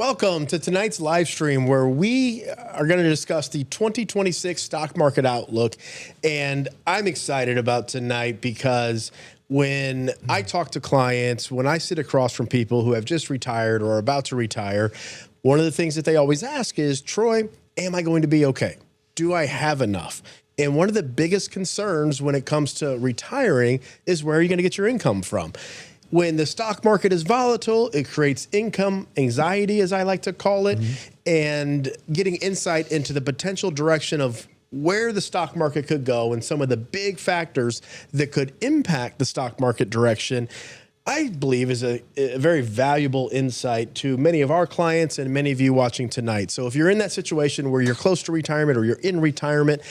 Welcome to tonight's live stream where we are going to discuss the 2026 stock market outlook. And I'm excited about tonight because when I talk to clients, when I sit across from people who have just retired or are about to retire, one of the things that they always ask is, Troy, am I going to be okay? Do I have enough? And one of the biggest concerns when it comes to retiring is where are you going to get your income from? When the stock market is volatile, it creates income anxiety, as I like to call it, and getting insight into the potential direction of where the stock market could go and some of the big factors that could impact the stock market direction, I believe is a very valuable insight to many of our clients and many of you watching tonight. So if you're in that situation where you're close to retirement or you're in retirement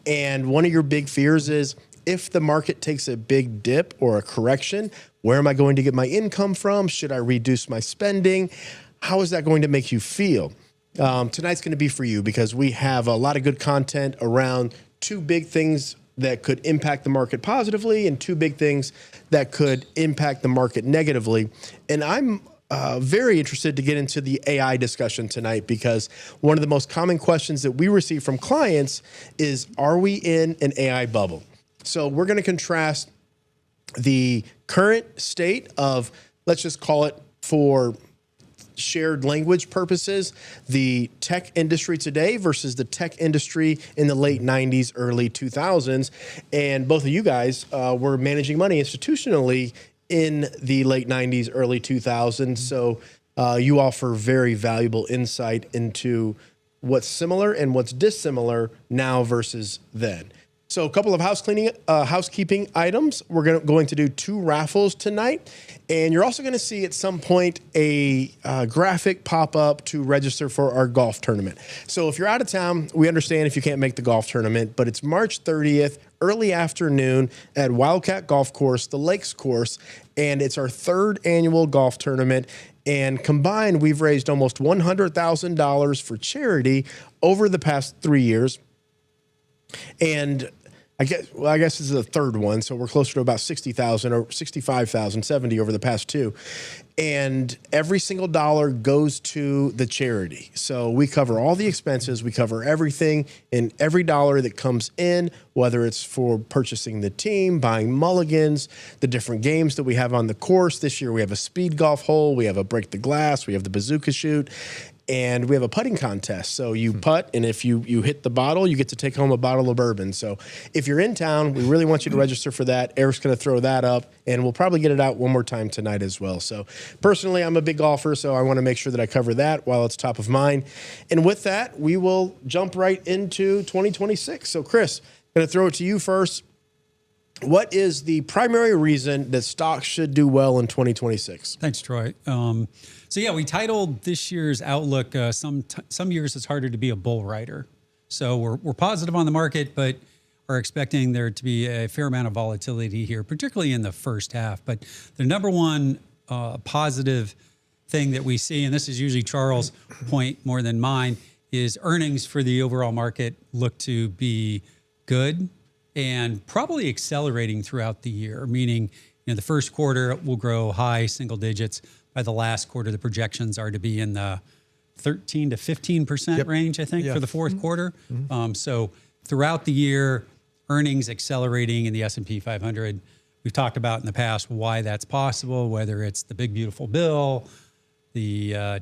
and one of your big fears is if the market takes a big dip or a correction, where am I going to get my income from? Should I reduce my spending? How is that going to make you feel? Tonight's going to be for you because we have a lot of good content around two big things that could impact the market positively and two big things that could impact the market negatively. And I'm very interested to get into the AI discussion tonight because one of the most common questions that we receive from clients is, are we in an AI bubble? So we're going to contrast the current state of, let's just call it for shared language purposes, the tech industry today versus the tech industry in the late 90s, early 2000s. And both of you guys were managing money institutionally in the late 90s, early 2000s. So you offer very valuable insight into what's similar and what's dissimilar now versus then. So a couple of housekeeping items. We're going to do 2 raffles tonight. And you're also going to see at some point a graphic pop up to register for our golf tournament. So if you're out of town, we understand if you can't make the golf tournament, but it's March 30th, early afternoon at Wildcat Golf Course, the Lakes Course. And it's our 3rd annual golf tournament. And combined, we've raised almost $100,000 for charity over the past 3 years. And I guess this is the 3rd one, so we're closer to about 60,000 or 65,000, 70 over the past 2. And every single dollar goes to the charity. So we cover all the expenses, we cover everything, and every dollar that comes in, whether it's for purchasing the team, buying mulligans, the different games that we have on the course. This year we have a speed golf hole, we have a break the glass, we have the bazooka shoot. And we have a putting contest. So you putt, and if you hit the bottle, you get to take home a bottle of bourbon. So if you're in town, we really want you to register for that. Eric's going to throw that up, and we'll probably get it out one more time tonight as well. So personally, I'm a big golfer, so I want to make sure that I cover that while it's top of mind. And with that, we will jump right into 2026. So Chris, I'm going to throw it to you first. What is the primary reason that stocks should do well in 2026? Thanks, Troy. So yeah, we titled this year's outlook, some years it's harder to be a bull rider. So we're positive on the market, but are expecting there to be a fair amount of volatility here, particularly in the first half. But the number one positive thing that we see, and this is usually Charles' point more than mine, is earnings for the overall market look to be good and probably accelerating throughout the year, meaning the first quarter will grow high single digits. By the last quarter, the projections are to be in the 13 to 15% range, I think, for the fourth quarter. So throughout the year, earnings accelerating in the S&P 500. We've talked about in the past why that's possible, whether it's the big, beautiful bill, the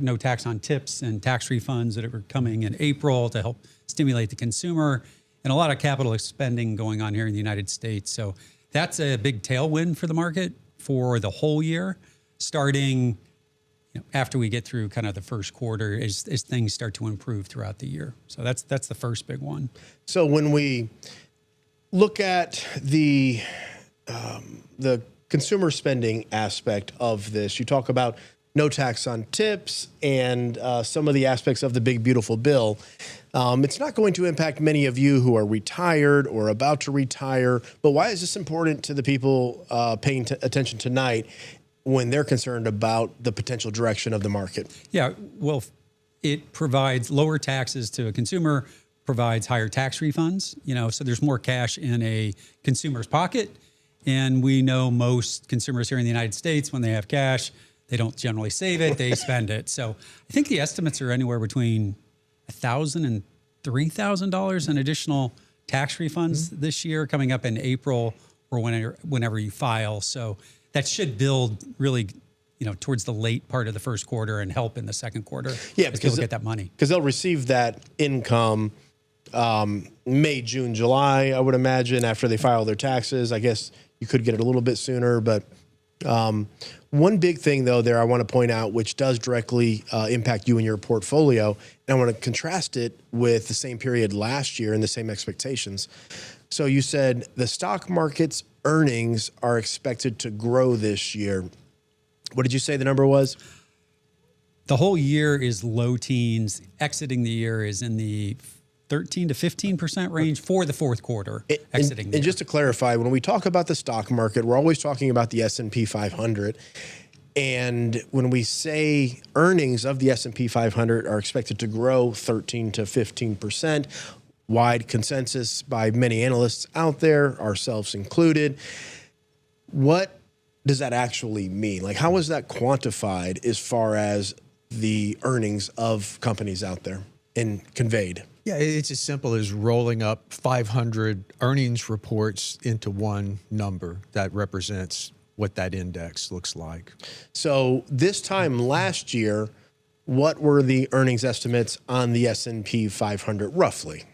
no tax on tips and tax refunds that are coming in April to help stimulate the consumer, and a lot of capital spending going on here in the United States. So that's a big tailwind for the market for the whole year, starting after we get through kind of the first quarter as things start to improve throughout the year. So that's the first big one. So when we look at the consumer spending aspect of this, you talk about no tax on tips and some of the aspects of the big, beautiful bill. It's not going to impact many of you who are retired or about to retire, but why is this important to the people paying attention tonight when they're concerned about the potential direction of the market? Yeah, well, it provides lower taxes to a consumer, provides higher tax refunds, so there's more cash in a consumer's pocket. And we know most consumers here in the United States, when they have cash, They don't generally save it; they spend it. So I think the estimates are anywhere between $1,000 and $3,000 in additional tax refunds this year, coming up in April or whenever you file. So that should build really, towards the late part of the first quarter and help in the second quarter. Yeah, as because people get that money. Because they'll receive that income May, June, July, I would imagine, after they file their taxes. I guess you could get it a little bit sooner, but one big thing, though, there I want to point out, which does directly impact you and your portfolio, and I want to contrast it with the same period last year and the same expectations. So you said the stock market's earnings are expected to grow this year. What did you say the number was? The whole year is low teens. Exiting the year is in the 13 to 15% range for the fourth quarter. Exiting the year. And just to clarify, when we talk about the stock market, we're always talking about the S&P 500. And when we say earnings of the S&P 500 are expected to grow 13 to 15%, wide consensus by many analysts out there, ourselves included. What does that actually mean? Like, how is that quantified as far as the earnings of companies out there and conveyed? Yeah, it's as simple as rolling up 500 earnings reports into one number that represents what that index looks like. So this time last year, what were the earnings estimates on the S&P 500 roughly?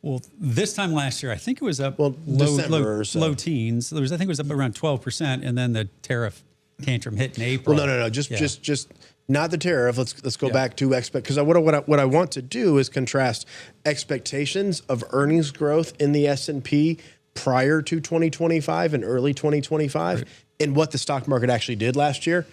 Well, this time last year, I think it was up low teens. I think it was up around 12%, and then the tariff tantrum hit in April. Well, no. Just not the tariff. Let's go back to because what I want to do is contrast expectations of earnings growth in the S&P prior to 2025 and early 2025, and what the stock market actually did last year,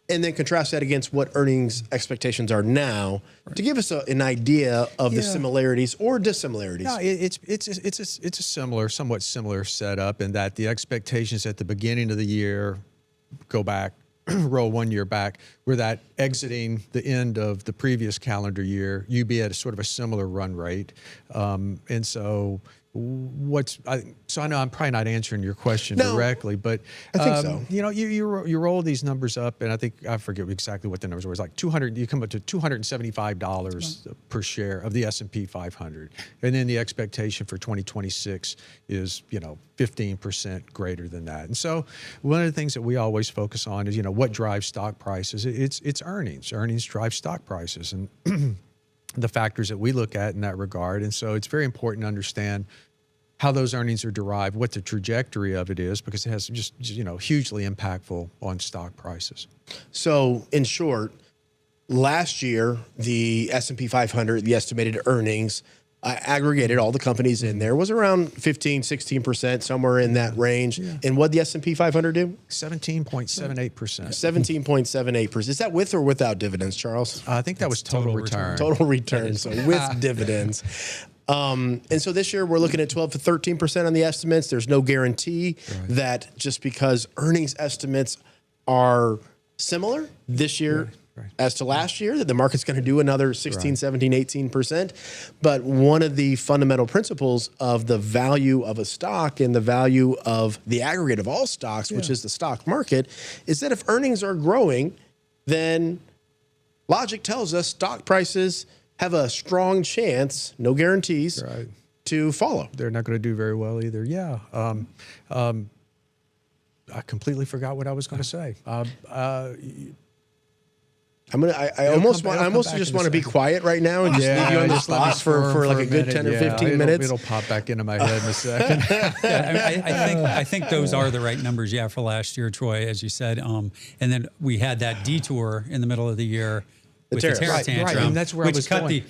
and then contrast that against what earnings expectations are now to give us an idea of the similarities or dissimilarities. No, it's a somewhat similar setup in that the expectations at the beginning of the year go back, roll 1 year back, where that exiting the end of the previous calendar year, you'd be at a sort of a similar run rate. And so I know I'm probably not answering your question directly, but I think so. You roll these numbers up, and I forget exactly what the numbers were. It's like 200. You come up to $275 per share of the S&P 500, and then the expectation for 2026 is 15% greater than that. And so one of the things that we always focus on is what drives stock prices. It's earnings. Earnings drive stock prices, and the factors that we look at in that regard. And so it's very important to understand how those earnings are derived, what the trajectory of it is, because it has just hugely impactful on stock prices. So in short, last year, the S&P 500, the estimated earnings, aggregated all the companies in there, was around 15, 16%, somewhere in that range. Yeah. And what the S&P 500 do? 17.78%. 17.78%. Is that with or without dividends, Charles? I think that was total return. Total return, so with dividends. And so this year we're looking at 12 to 13% on the estimates. There's no guarantee that just because earnings estimates are similar this year as to last year, that the market's going to do another 16, 17, 18%. But one of the fundamental principles of the value of a stock and the value of the aggregate of all stocks, which is the stock market, is that if earnings are growing, then logic tells us stock prices have a strong chance, no guarantees, to follow. They're not going to do very well either. Yeah. I completely forgot what I was going to say. I almost just want to be quiet right now and just leave you on the spot for like a good 10 or 15 minutes. It'll pop back into my head in a second. I think those are the right numbers, for last year, Troy, as you said. And then we had that detour in the middle of the year with the tariff tantrum, and that's where which cut the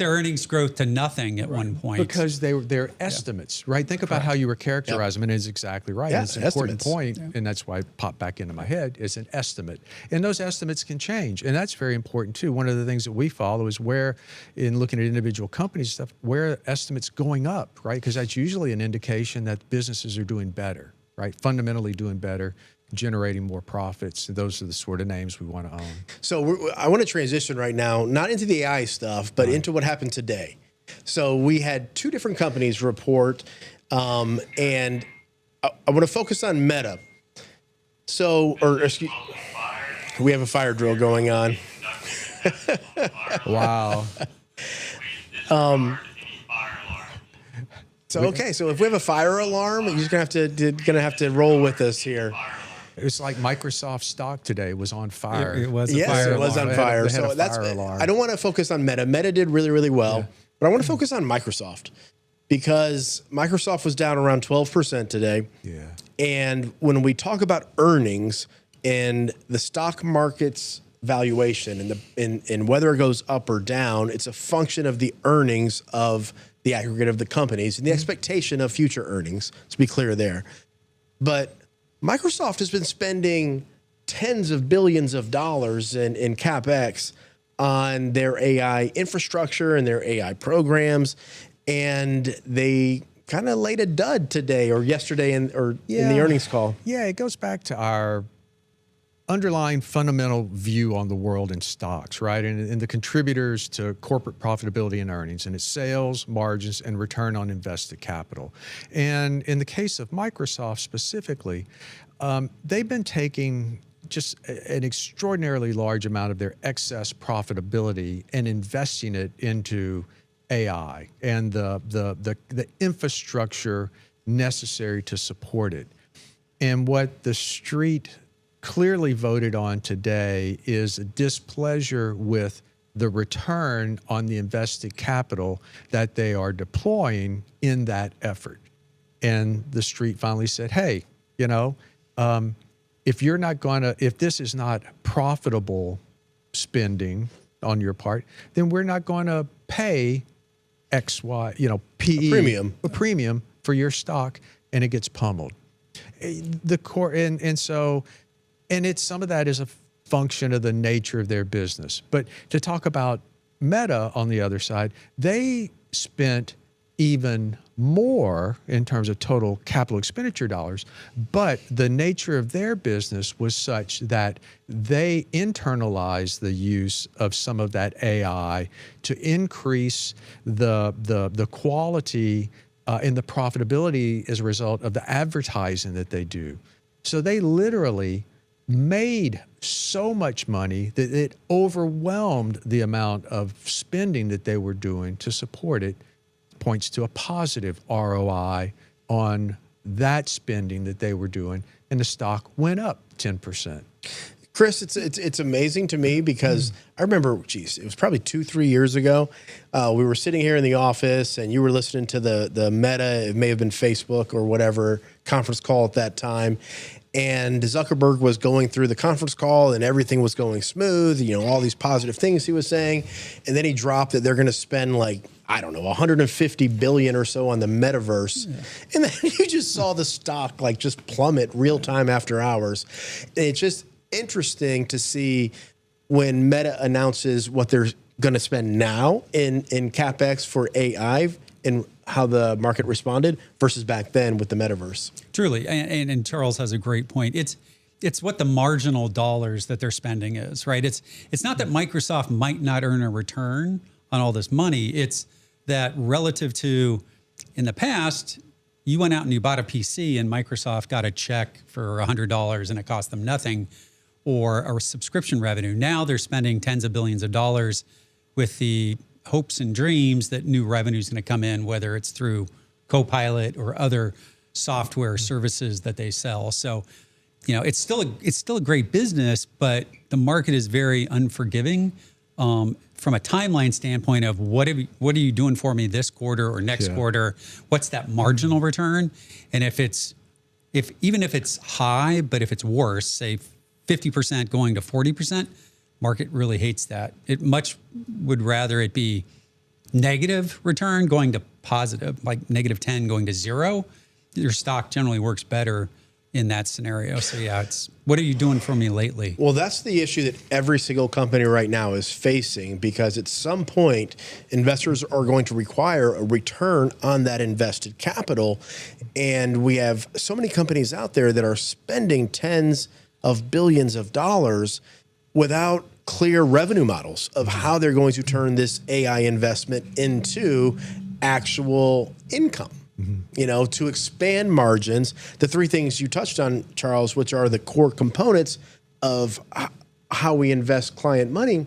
earnings growth to nothing at one point. Because they're estimates, right? Think about how you were characterizing them, and it's exactly right. Yeah, it's an important point, and that's why it popped back into my head. It's an estimate, and those estimates can change, and that's very important too. One of the things that we follow is where, in looking at individual companies stuff, where estimates going up, right? Because that's usually an indication that businesses are doing better, right? Fundamentally doing better, generating more profits. Those are the sort of names we want to own. So I want to transition right now, not into the AI stuff, but into what happened today. So we had two different companies report, and I want to focus on Meta. So, We have a fire drill going on. Wow. So okay, so if we have a fire alarm, you're just gonna have to roll with us here. It's like Microsoft stock today was on fire. It was a Yes, fire it was alarm. on fire. They had a So that's fire alarm. I don't want to focus on Meta. Meta did really, really well, but I want to focus on Microsoft because Microsoft was down around 12% today. Yeah. And when we talk about earnings and the stock market's valuation and whether it goes up or down, it's a function of the earnings of the aggregate of the companies and the expectation of future earnings, to be clear there. But Microsoft has been spending tens of billions of dollars in CapEx on their AI infrastructure and their AI programs, and they kind of laid a dud today or yesterday in the earnings call. Yeah, it goes back to our underlying fundamental view on the world in stocks, right? And the contributors to corporate profitability and earnings, and it's sales, margins, and return on invested capital. And in the case of Microsoft specifically, they've been taking just an extraordinarily large amount of their excess profitability and investing it into AI and the infrastructure necessary to support it. And what the street clearly voted on today is a displeasure with the return on the invested capital that they are deploying in that effort. And the street finally said, hey, you know, if this is not profitable spending on your part, then we're not going to pay XY, PE, a premium for your stock, and it gets pummeled. The core, and it's some of that is a function of the nature of their business. But to talk about Meta on the other side, they spent even more in terms of total capital expenditure dollars, but the nature of their business was such that they internalized the use of some of that AI to increase the quality and the profitability as a result of the advertising that they do. So they literally made so much money that it overwhelmed the amount of spending that they were doing to support it. Points to a positive ROI on that spending that they were doing, and the stock went up 10%. Chris, it's amazing to me because I remember, it was probably 2-3 years ago. We were sitting here in the office, and you were listening to the Meta, it may have been Facebook or whatever, conference call at that time. And Zuckerberg was going through the conference call and everything was going smooth, all these positive things he was saying. And then he dropped that they're going to spend $150 billion or so on the metaverse. Yeah. And then you just saw the stock just plummet real time after hours. And it's just interesting to see when Meta announces what they're going to spend now in CapEx for AI and how the market responded versus back then with the metaverse. Truly, and Charles has a great point. It's what the marginal dollars that they're spending is, right? It's not that Microsoft might not earn a return on all this money. It's that relative to in the past, you went out and you bought a PC and Microsoft got a check for $100 and it cost them nothing, or a subscription revenue. Now they're spending tens of billions of dollars with the hopes and dreams that new revenue is going to come in, whether it's through Copilot or other software services that they sell. So, it's still a great business, but the market is very unforgiving from a timeline standpoint of what are you doing for me this quarter or next quarter? What's that marginal return? And even if it's high, but if it's worse, say 50% going to 40%. Market really hates that. It much would rather it be negative return going to positive, like -10 going to 0. Your stock generally works better in that scenario. So yeah, it's what are you doing for me lately? Well, that's the issue that every single company right now is facing, because at some point investors are going to require a return on that invested capital. And we have so many companies out there that are spending tens of billions of dollars without clear revenue models of how they're going to turn this AI investment into actual income. To expand margins, the three things you touched on, Charles, which are the core components of how we invest client money,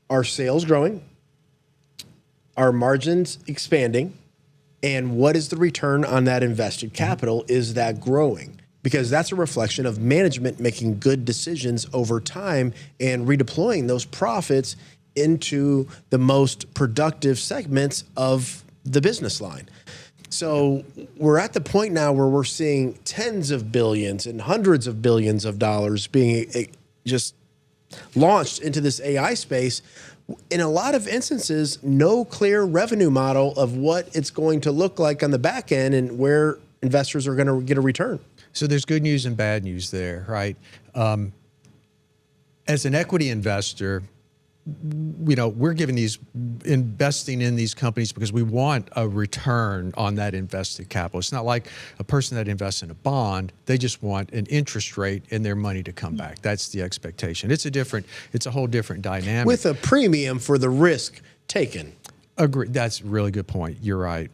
our sales growing, our margins expanding, and what is the return on that invested capital? Is that growing? Because that's a reflection of management making good decisions over time and redeploying those profits into the most productive segments of the business line. So we're at the point now where we're seeing tens of billions and hundreds of billions of dollars being just launched into this AI space. In a lot of instances, no clear revenue model of what it's going to look like on the back end and where investors are going to get a return. So there's good news and bad news there, right? As an equity investor, we're investing in these companies because we want a return on that invested capital. It's not like a person that invests in a bond, they just want an interest rate and their money to come back. That's the expectation. It's a whole different dynamic. With a premium for the risk taken. Agree. That's a really good point. You're right.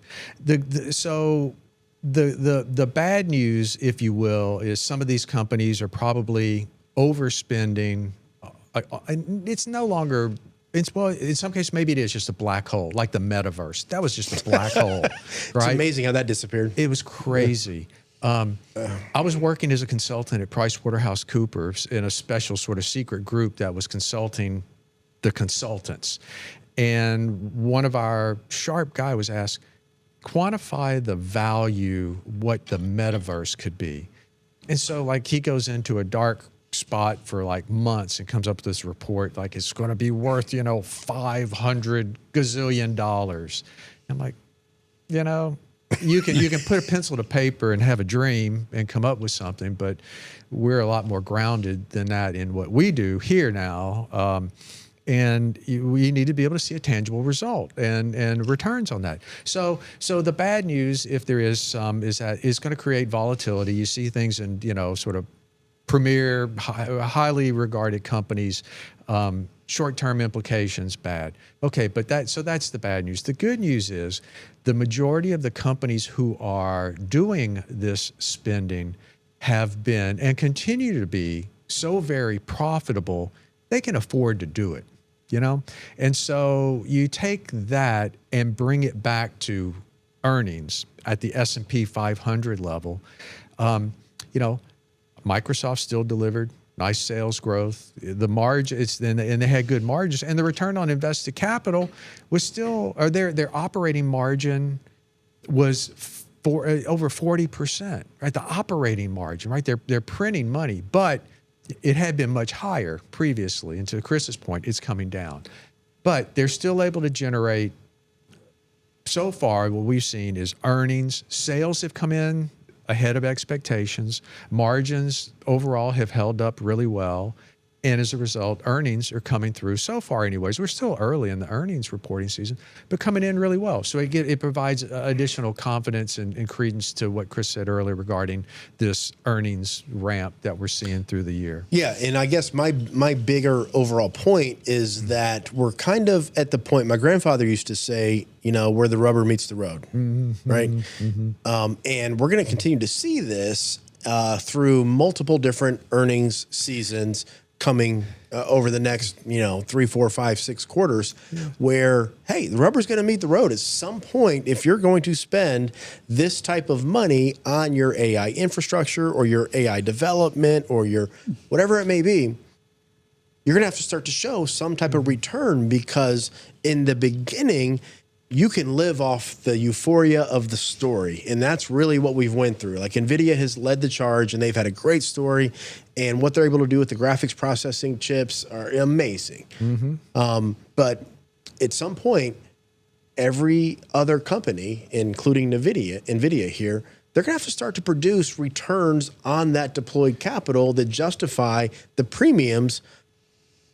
So the bad news, if you will, is some of these companies are probably overspending. It's no longer, in some cases, maybe it is just a black hole, like the metaverse. That was just a black hole, right? It's amazing how that disappeared. It was crazy. I was working as a consultant at PricewaterhouseCoopers in a special sort of secret group that was consulting the consultants. And one of our sharp guys was asked, quantify the value, what the metaverse could be. And so like he goes into a dark spot for like months and comes up with this report like it's going to be worth, $500 gazillion. I'm like, you can put a pencil to paper and have a dream and come up with something, but we're a lot more grounded than that in what we do here now. And we need to be able to see a tangible result and returns on that. So the bad news, if there is some, is that it's going to create volatility. You see things in, sort of premier, highly regarded companies, short-term implications, bad. Okay, but that's the bad news. The good news is the majority of the companies who are doing this spending have been and continue to be so very profitable, they can afford to do it. And so you take that and bring it back to earnings at the S&P 500 level. Microsoft still delivered nice sales growth. The margin, and they had good margins, and the return on invested capital was still, or their operating margin was over 40%. Right, the operating margin. Right, they're printing money, but it had been much higher previously, and to Chris's point, it's coming down. But they're still able to generate, so far, what we've seen is earnings. Sales have come in ahead of expectations. Margins overall have held up really well. And as a result, earnings are coming through so far anyways. We're still early in the earnings reporting season, but coming in really well. So it provides additional confidence and credence to what Chris said earlier regarding this earnings ramp that we're seeing through the year. Yeah, and I guess my bigger overall point is that we're kind of at the point, my grandfather used to say, where the rubber meets the road, right? And we're going to continue to see this through multiple different earnings seasons coming over the next, 3, 4, 5, 6 quarters, where, hey, the rubber's going to meet the road at some point. If you're going to spend this type of money on your AI infrastructure or your AI development or your whatever it may be, you're going to have to start to show some type of return, because in the beginning, you can live off the euphoria of the story. And that's really what we've went through. Like NVIDIA has led the charge and they've had a great story, and what they're able to do with the graphics processing chips are amazing. But at some point, every other company, including NVIDIA here, they're going to have to start to produce returns on that deployed capital that justify the premiums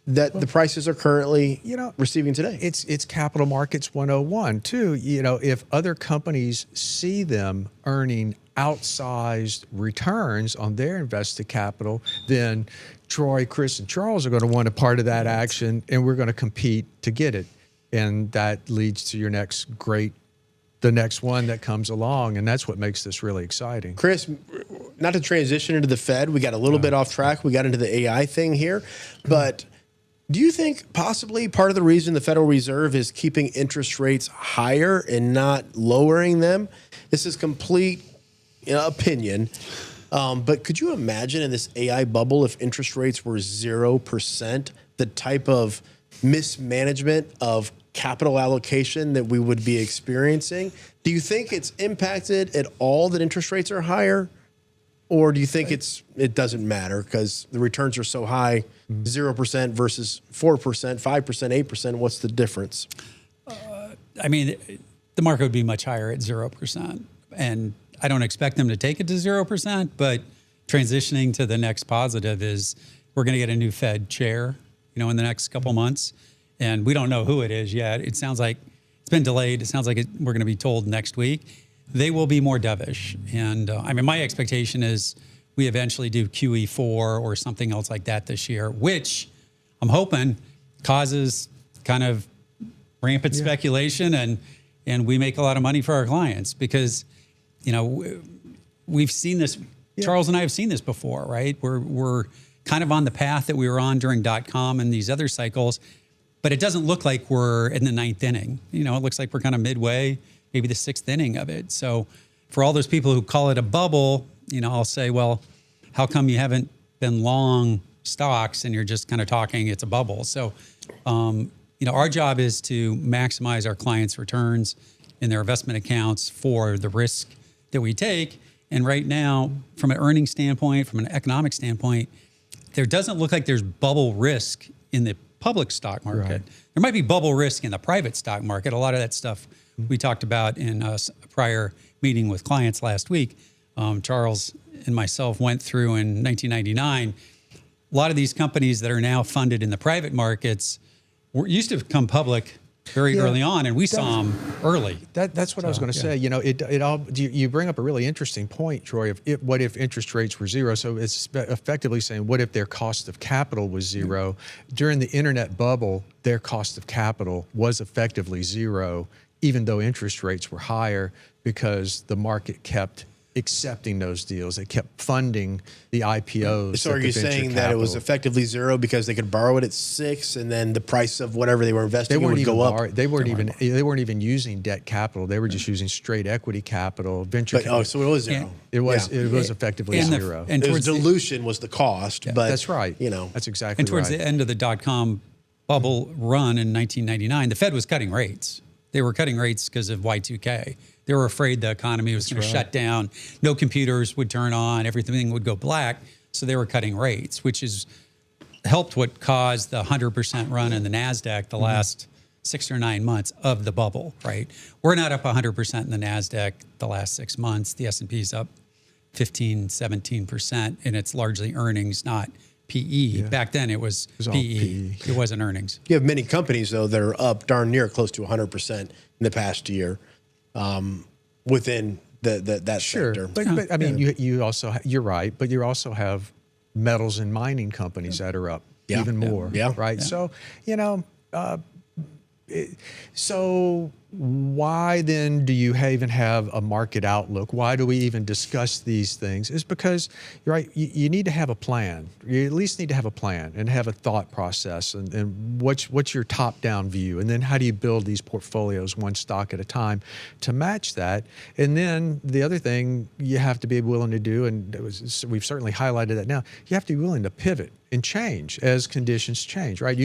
that the prices are currently receiving today. It's capital markets 101 too. If other companies see them earning outsized returns on their invested capital, then Troy, Chris, and Charles are going to want a part of that action, and we're going to compete to get it. And that leads to the next one that comes along, and that's what makes this really exciting. Chris, not to transition into the Fed. We got a little bit off track. We got into the AI thing here, but do you think possibly part of the reason the Federal Reserve is keeping interest rates higher and not lowering them? This is complete opinion. But could you imagine in this AI bubble if interest rates were 0%, the type of mismanagement of capital allocation that we would be experiencing? Do you think it's impacted at all that interest rates are higher? Or do you think it doesn't matter because the returns are so high, 0% versus 4%, 5%, 8%? What's the difference? I mean, the market would be much higher at 0%. And I don't expect them to take it to 0%, but transitioning to the next positive is we're going to get a new Fed chair, in the next couple months. And we don't know who it is yet. It sounds like it's been delayed. It sounds like we're going to be told next week. They will be more dovish. And I mean, my expectation is we eventually do QE4 or something else like that this year, which I'm hoping causes kind of rampant speculation and we make a lot of money for our clients because, we've seen this. Charles and I have seen this before, right? We're kind of on the path that we were on during .com and these other cycles, but it doesn't look like we're in the 9th inning. It looks like we're kind of midway, maybe the 6th inning of it. So for all those people who call it a bubble, I'll say, well, how come you haven't been long stocks and you're just kind of talking it's a bubble? So, our job is to maximize our clients' returns in their investment accounts for the risk that we take. And right now, from an earnings standpoint, from an economic standpoint, there doesn't look like there's bubble risk in the public stock market. Right. There might be bubble risk in the private stock market. A lot of that stuff we talked about in a prior meeting with clients last week. Charles and myself went through in 1999. A lot of these companies that are now funded in the private markets used to come public very early on, and we saw them early. That's what I was going to say. You bring up a really interesting point, Troy. What if interest rates were zero? So it's effectively saying, what if their cost of capital was zero? During the internet bubble, their cost of capital was effectively zero, even though interest rates were higher because the market kept accepting those deals. They kept funding the IPOs. So are you saying that it was effectively zero because they could borrow it at 6 and then the price of whatever they were investing would go up? They weren't even using debt capital. They were just using straight equity capital. So it was zero. It was effectively zero. And dilution was the cost. But that's right. That's exactly right. And towards the end of the .com bubble run in 1999, the Fed was cutting rates. They were cutting rates because of Y2K. They were afraid the economy was going to shut down. No computers would turn on. Everything would go black. So they were cutting rates, which has helped what caused the 100% run in the NASDAQ the last 6 or 9 months of the bubble, right? We're not up 100% in the NASDAQ the last 6 months. The S&P is up 15, 17%, and it's largely earnings, not PE. Yeah. Back then it was PE. It wasn't earnings. You have many companies, though, that are up darn near close to 100% in the past year. Within that sector. But I mean, you also, you're right, but you also have metals and mining companies that are up even more, right? Yeah. So, so why then do you even have a market outlook? Why do we even discuss these things? It's because, you're right, you need to have a plan. You at least need to have a plan and have a thought process and what's your top-down view? And then how do you build these portfolios one stock at a time to match that? And then the other thing you have to be willing to do, and we've certainly highlighted that now, you have to be willing to pivot and change as conditions change, right?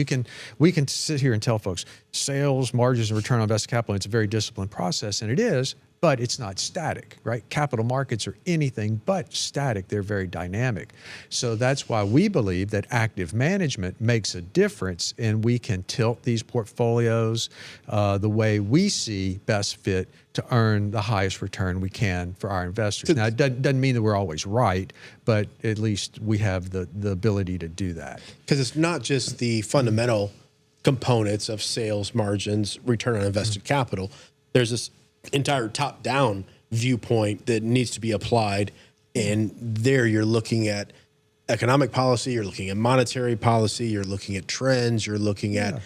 We can sit here and tell folks sales, margins, and return on invested capital, it's a very disciplined process, and it is, but it's not static, right? Capital markets are anything but static. They're very dynamic. So that's why we believe that active management makes a difference, and we can tilt these portfolios the way we see best fit to earn the highest return we can for our investors. Now, it doesn't mean that we're always right, but at least we have the ability to do that. Because it's not just the fundamental components of sales, margins, return on invested capital. There's this entire top-down viewpoint that needs to be applied, and there you're looking at economic policy, you're looking at monetary policy, you're looking at trends, you're looking at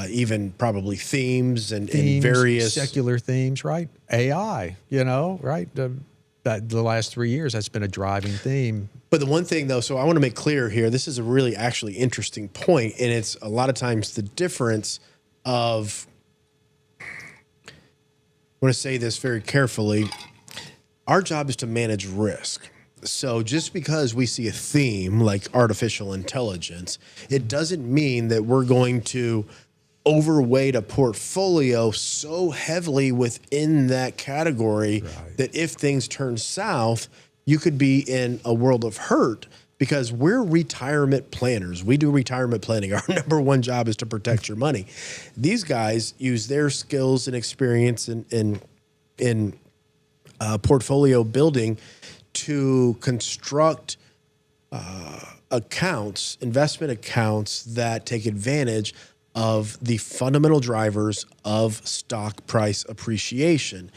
even probably themes and various secular themes, right? AI, right? that the last 3 years, that's been a driving theme. But the one thing, though, so I want to make clear here, this is a really actually interesting point, and it's a lot of times the difference of, I want to say this very carefully, our job is to manage risk. So just because we see a theme like artificial intelligence, it doesn't mean that we're going to overweight a portfolio so heavily within that category that if things turn south, you could be in a world of hurt, because we're retirement planners. We do retirement planning. Our number one job is to protect your money. These guys use their skills and experience in portfolio building to construct accounts, investment accounts that take advantage of the fundamental drivers of stock price appreciation.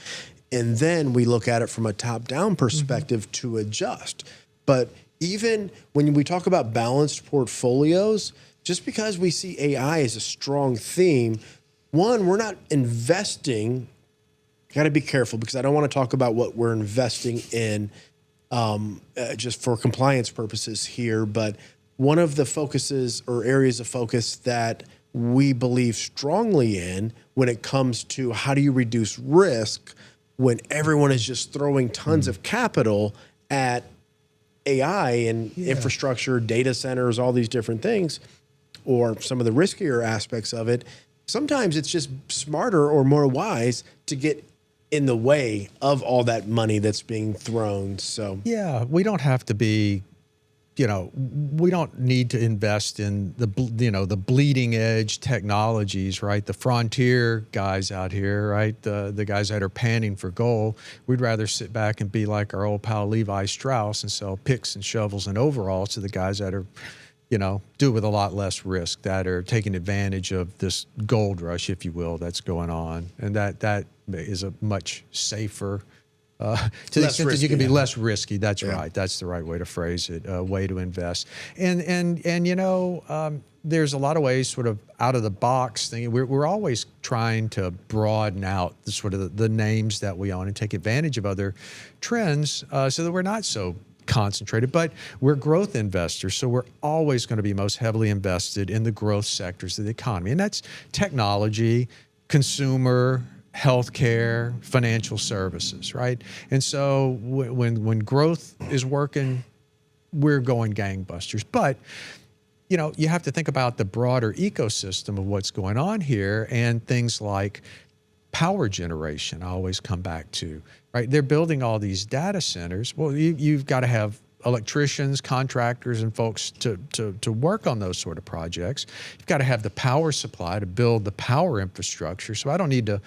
And then we look at it from a top-down perspective to adjust. But even when we talk about balanced portfolios, just because we see AI as a strong theme, one, we're not investing. Got to be careful, because I don't want to talk about what we're investing in just for compliance purposes here. But one of the focuses or areas of focus that we believe strongly in when it comes to how do you reduce risk when everyone is just throwing tons of capital at AI and infrastructure, data centers, all these different things, or some of the riskier aspects of it, sometimes it's just smarter or more wise to get in the way of all that money that's being thrown. So yeah, we don't have to be, we don't need to invest in the bleeding edge technologies, right? The frontier guys out here, right? The guys that are panning for gold. We'd rather sit back and be like our old pal Levi Strauss and sell picks and shovels and overalls to the guys that are, do with a lot less risk, that are taking advantage of this gold rush, if you will, that's going on. And that is a much safer, to the extent that you can be less risky. That's right. That's the right way to phrase it, way to invest. And there's a lot of ways sort of out of the box thing. We're always trying to broaden out the sort of the names that we own and take advantage of other trends so that we're not so concentrated. But we're growth investors, so we're always going to be most heavily invested in the growth sectors of the economy. And that's technology, consumer, healthcare, financial services, right? And so when growth is working, we're going gangbusters. But you have to think about the broader ecosystem of what's going on here, and things like power generation I always come back to, right? They're building all these data centers. Well, you've got to have electricians, contractors, and folks to work on those sort of projects. You've got to have the power supply to build the power infrastructure. So I don't need to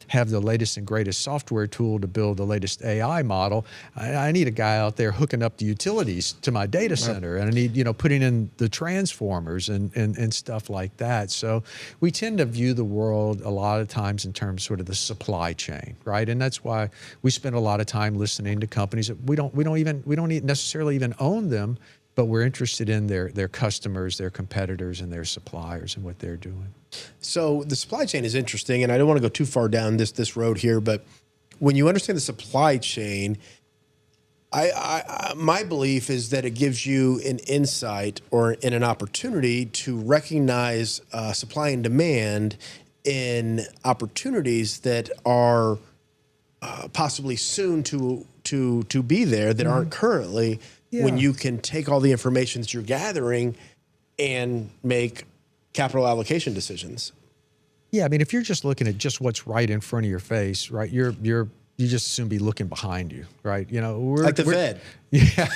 have the latest and greatest software tool to build the latest AI model. I need a guy out there hooking up the utilities to my data center, and I need, putting in the transformers and stuff like that. So we tend to view the world a lot of times in terms sort of the supply chain, right? And that's why we spend a lot of time listening to companies that we don't necessarily even own them, but we're interested in their customers, their competitors, and their suppliers and what they're doing. So the supply chain is interesting, and I don't want to go too far down this road here, but when you understand the supply chain, my belief is that it gives you an insight or an opportunity to recognize supply and demand in opportunities that are possibly soon to be there that aren't currently. When you can take all the information that you're gathering and make capital allocation decisions. Yeah, I mean, if you're just looking at just what's right in front of your face, right, you just assume be looking behind you, right? We're like the Fed. Yeah,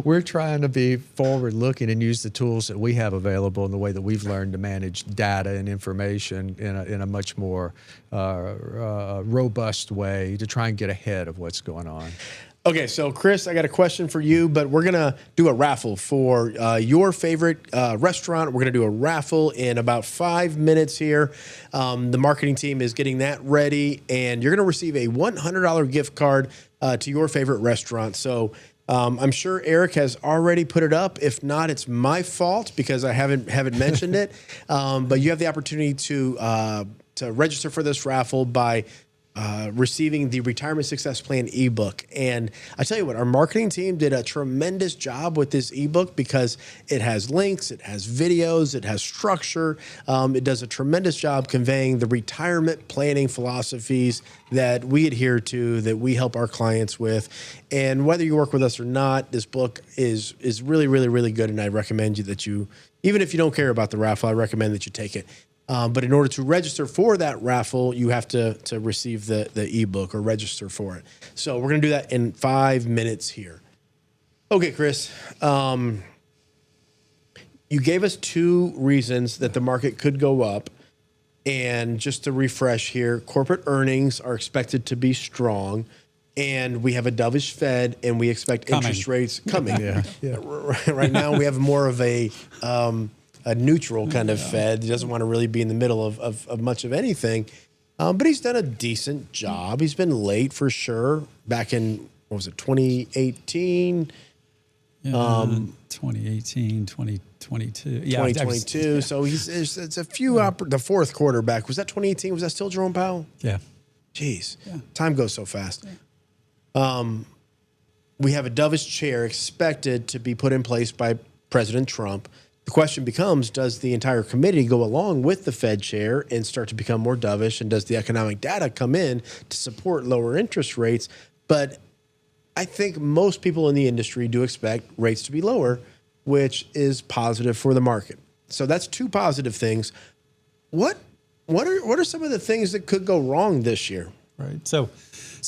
we're trying to be forward-looking and use the tools that we have available in the way that we've learned to manage data and information in a much more robust way to try and get ahead of what's going on. Okay, so Chris, I got a question for you, but we're going to do a raffle for your favorite restaurant. We're going to do a raffle in about 5 minutes here. The marketing team is getting that ready, and you're going to receive a $100 gift card to your favorite restaurant. So I'm sure Eric has already put it up. If not, it's my fault because I haven't mentioned it. But you have the opportunity to register for this raffle by receiving the Retirement Success Plan ebook. And I tell you what, our marketing team did a tremendous job with this ebook because it has links, it has videos, it has structure. It does a tremendous job conveying the retirement planning philosophies that we adhere to, that we help our clients with. And whether you work with us or not, this book is really, really, really good. And I recommend you that you, even if you don't care about the raffle, I recommend that you take it. But in order to register for that raffle, you have to receive the ebook or register for it. So we're going to do that in 5 minutes here. Okay, Chris, you gave us 2 reasons that the market could go up. And just to refresh here, corporate earnings are expected to be strong. And we have a dovish Fed, and we expect interest rates coming. Right now, we have more of a neutral kind of Fed. He doesn't want to really be in the middle of much of anything. But he's done a decent job. He's been late for sure. Back in, what was it, 2018? 2018, 2022. Yeah, 2022. So it's a few, the fourth quarter back. Was that 2018? Was that still Jerome Powell? Yeah. Jeez. Yeah. Time goes so fast. Yeah. We have a dovish chair expected to be put in place by President Trump. The question becomes, does the entire committee go along with the Fed chair and start to become more dovish? And does the economic data come in to support lower interest rates? But I think most people in the industry do expect rates to be lower, which is positive for the market. So that's 2 positive things. What are some of the things that could go wrong this year? Right. So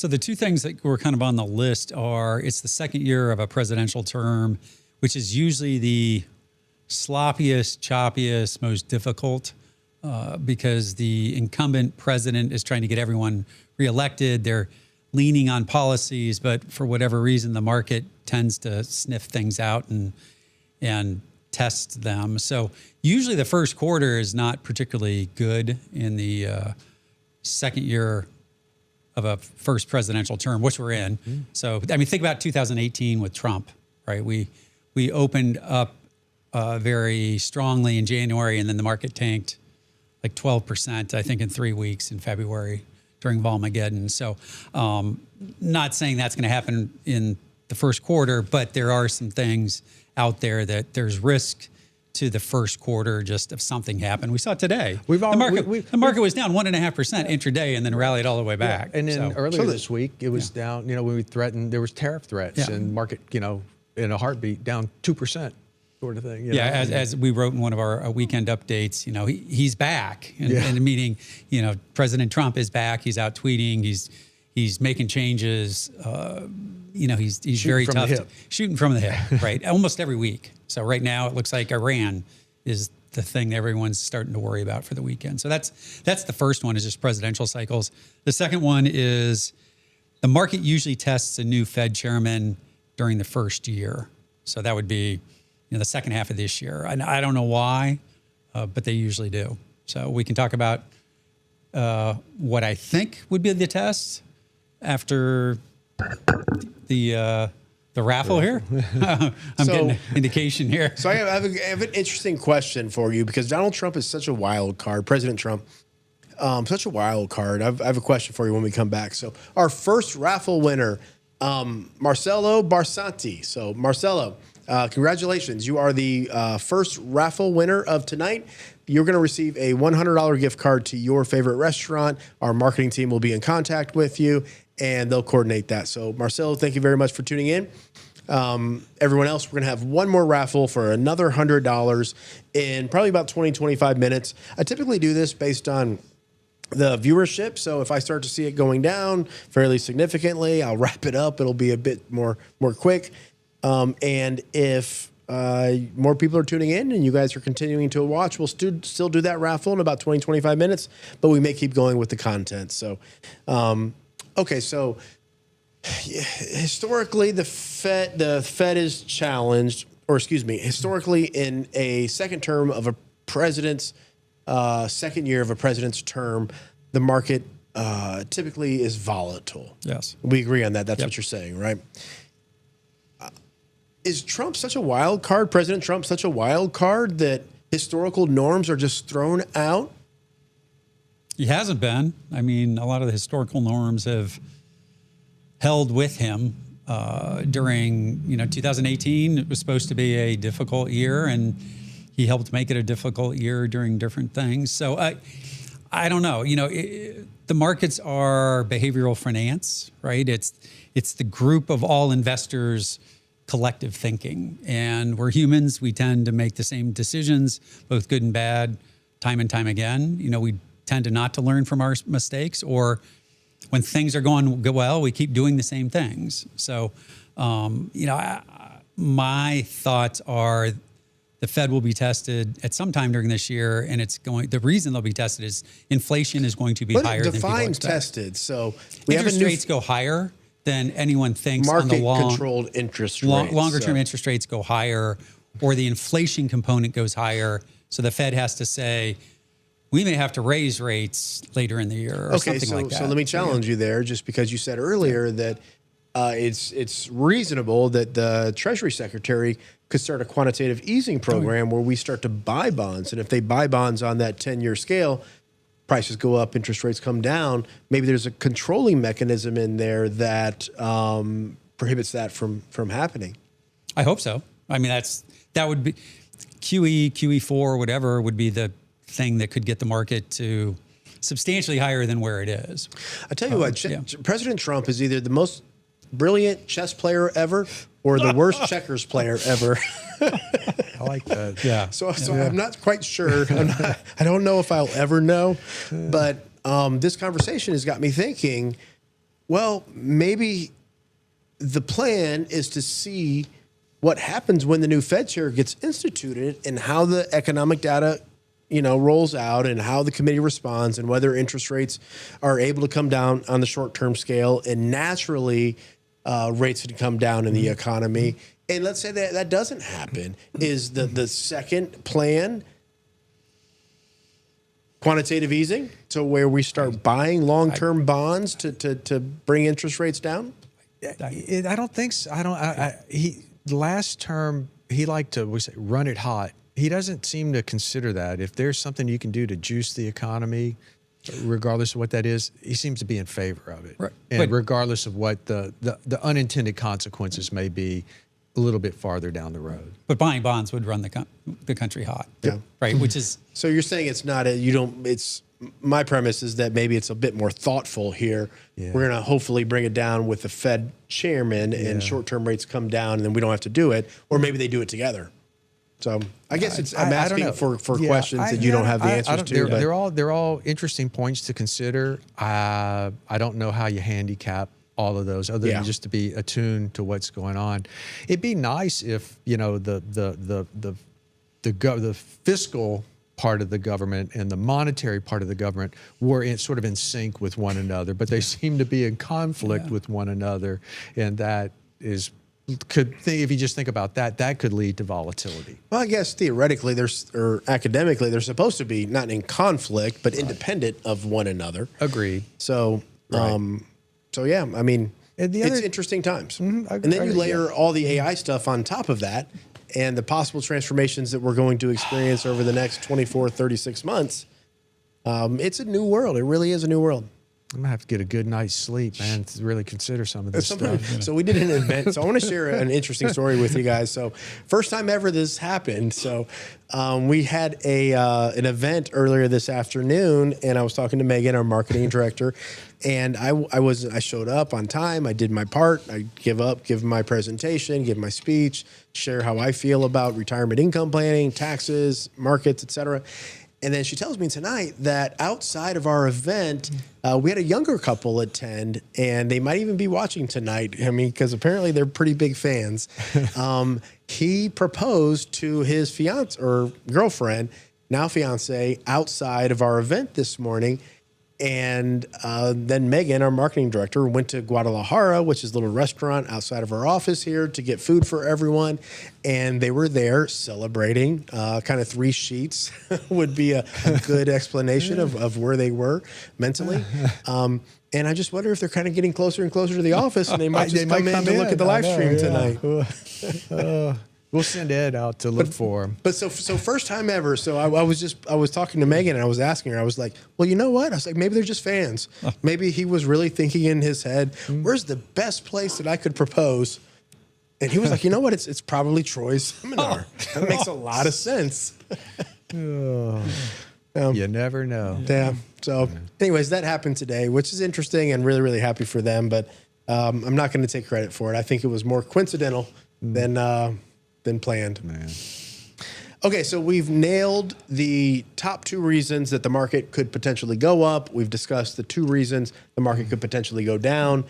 the 2 things that were kind of on the list are, it's the second year of a presidential term, which is usually the sloppiest, choppiest, most difficult because the incumbent president is trying to get everyone reelected. They're leaning on policies, but for whatever reason, the market tends to sniff things out and test them. So usually the first quarter is not particularly good in the second year of a first presidential term, which we're in. Mm-hmm. So, I mean, think about 2018 with Trump, right? We opened up very strongly in January, and then the market tanked like 12%, I think, in 3 weeks in February during Volmageddon. So not saying that's going to happen in the first quarter, but there are some things out there that there's risk to the first quarter just if something happened. We saw it today. The market was down 1.5% intraday and then rallied all the way back. Yeah. And then earlier this week, it was down, when we threatened, there was tariff threats and market, in a heartbeat down 2%. Sort of thing. As we wrote in one of our weekend updates, he's back. And meaning, President Trump is back. He's out tweeting. He's making changes. He's very tough. Shooting from the hip, right? Almost every week. So right now it looks like Iran is the thing that everyone's starting to worry about for the weekend. So that's the first one, is just presidential cycles. The second one is the market usually tests a new Fed chairman during the first year. So that would be the second half of this year. And I don't know why, but they usually do. So we can talk about what I think would be the test after the raffle here. I'm getting an indication here. So I have an interesting question for you, because Donald Trump is such a wild card. President Trump, such a wild card. I have a question for you when we come back. So our first raffle winner, Marcelo Barsanti. So Marcelo, congratulations. You are the first raffle winner of tonight. You're going to receive a $100 gift card to your favorite restaurant. Our marketing team will be in contact with you, and they'll coordinate that. So, Marcelo, thank you very much for tuning in. Everyone else, we're going to have one more raffle for another $100 in probably about 20, 25 minutes. I typically do this based on the viewership. So if I start to see it going down fairly significantly, I'll wrap it up. It'll be a bit more quick. And if more people are tuning in and you guys are continuing to watch, we'll still do that raffle in about 20, 25 minutes, but we may keep going with the content. So, okay. So historically the Fed is challenged, or excuse me, historically in a second term of a president's, second year of a president's term, the market, typically is volatile. Yes. We agree on that. That's what you're saying, right? Is Trump such a wild card, President Trump such a wild card, that historical norms are just thrown out? He hasn't been. I mean, a lot of the historical norms have held with him during, 2018. It was supposed to be a difficult year, and he helped make it a difficult year during different things. So I don't know. The markets are behavioral finance, right? It's the group of all investors' collective thinking, and we're humans. We tend to make the same decisions, both good and bad, time and time again. We tend to not to learn from our mistakes, or when things are going well, we keep doing the same things. So, my thoughts are the Fed will be tested at some time during this year, and the reason they'll be tested is inflation is going to be higher than people expect. Define tested. So interest rates go higher than anyone thinks. Market-controlled interest rates. Longer-term interest rates go higher, or the inflation component goes higher. So the Fed has to say, we may have to raise rates later in the year or something like that. So let me challenge you there, just because you said earlier that it's reasonable that the Treasury Secretary could start a quantitative easing program where we start to buy bonds. And if they buy bonds on that 10-year scale, prices go up, interest rates come down. Maybe there's a controlling mechanism in there that prohibits that from happening. I hope so. I mean, that would be QE, QE4, whatever would be the thing that could get the market to substantially higher than where it is. I tell you what, President Trump is either the most brilliant chess player ever or the worst checkers player ever. I like that. Yeah. So I'm not quite sure. I don't know if I'll ever know. But this conversation has got me thinking, well, maybe the plan is to see what happens when the new Fed chair gets instituted and how the economic data rolls out and how the committee responds and whether interest rates are able to come down on the short-term scale and naturally rates would come down in the economy. And let's say that doesn't happen. Is the second plan quantitative easing to where we start buying long-term bonds to bring interest rates down? I don't think so. Last term, he liked to run it hot. He doesn't seem to consider that. If there's something you can do to juice the economy, regardless of what that is, he seems to be in favor of it. Right. And regardless of what the unintended consequences may be a little bit farther down the road. But buying bonds would run the country hot. Yeah. Right. Which is. So you're saying it's not my premise is that maybe it's a bit more thoughtful here. Yeah. We're going to hopefully bring it down with the Fed chairman and short-term rates come down and then we don't have to do it. Or maybe they do it together. So I guess I'm asking for questions that you don't have the answers to. They're all interesting points to consider. I don't know how you handicap all of those other than just to be attuned to what's going on. It'd be nice if the fiscal part of the government and the monetary part of the government were sort of in sync with one another, but they seem to be in conflict with one another, and that is. If you just think about that could lead to volatility. Well, I guess theoretically, academically, they're supposed to be not in conflict, but independent of one another. Agreed. So, yeah, I mean, it's interesting times. And then you layer all the AI stuff on top of that and the possible transformations that we're going to experience over the next 24, 36 months. It's a new world. It really is a new world. I'm going to have to get a good night's sleep, man, to really consider some of this stuff. So we did an event. So I want to share an interesting story with you guys. So first time ever this happened. So we had an event earlier this afternoon, and I was talking to Megan, our marketing director, and I showed up on time. I did my part. I give my presentation, give my speech, share how I feel about retirement income planning, taxes, markets, et cetera. And then she tells me tonight that outside of our event, we had a younger couple attend, and they might even be watching tonight. I mean, because apparently they're pretty big fans. He proposed to his fiance or girlfriend, now fiance, outside of our event this morning. And then Megan, our marketing director, went to Guadalajara, which is a little restaurant outside of our office here, to get food for everyone. And they were there celebrating. Kind of 3 sheets would be a good explanation of where they were mentally. And I just wonder if they're kind of getting closer and closer to the office, and they might come in to look at the live stream tonight. We'll send Ed out to look for him. But so first time ever. So I was talking to Megan and I was asking her. I was like, well, you know what? I was like, maybe they're just fans. Maybe he was really thinking in his head, where's the best place that I could propose? And he was like, you know what? It's probably Troy's seminar. That makes a lot of sense. You never know. Yeah. So, anyways, that happened today, which is interesting and really, really happy for them. But I'm not going to take credit for it. I think it was more coincidental than planned. Man. Okay, so we've nailed the top 2 reasons that the market could potentially go up. We've discussed the 2 reasons the market could potentially go down.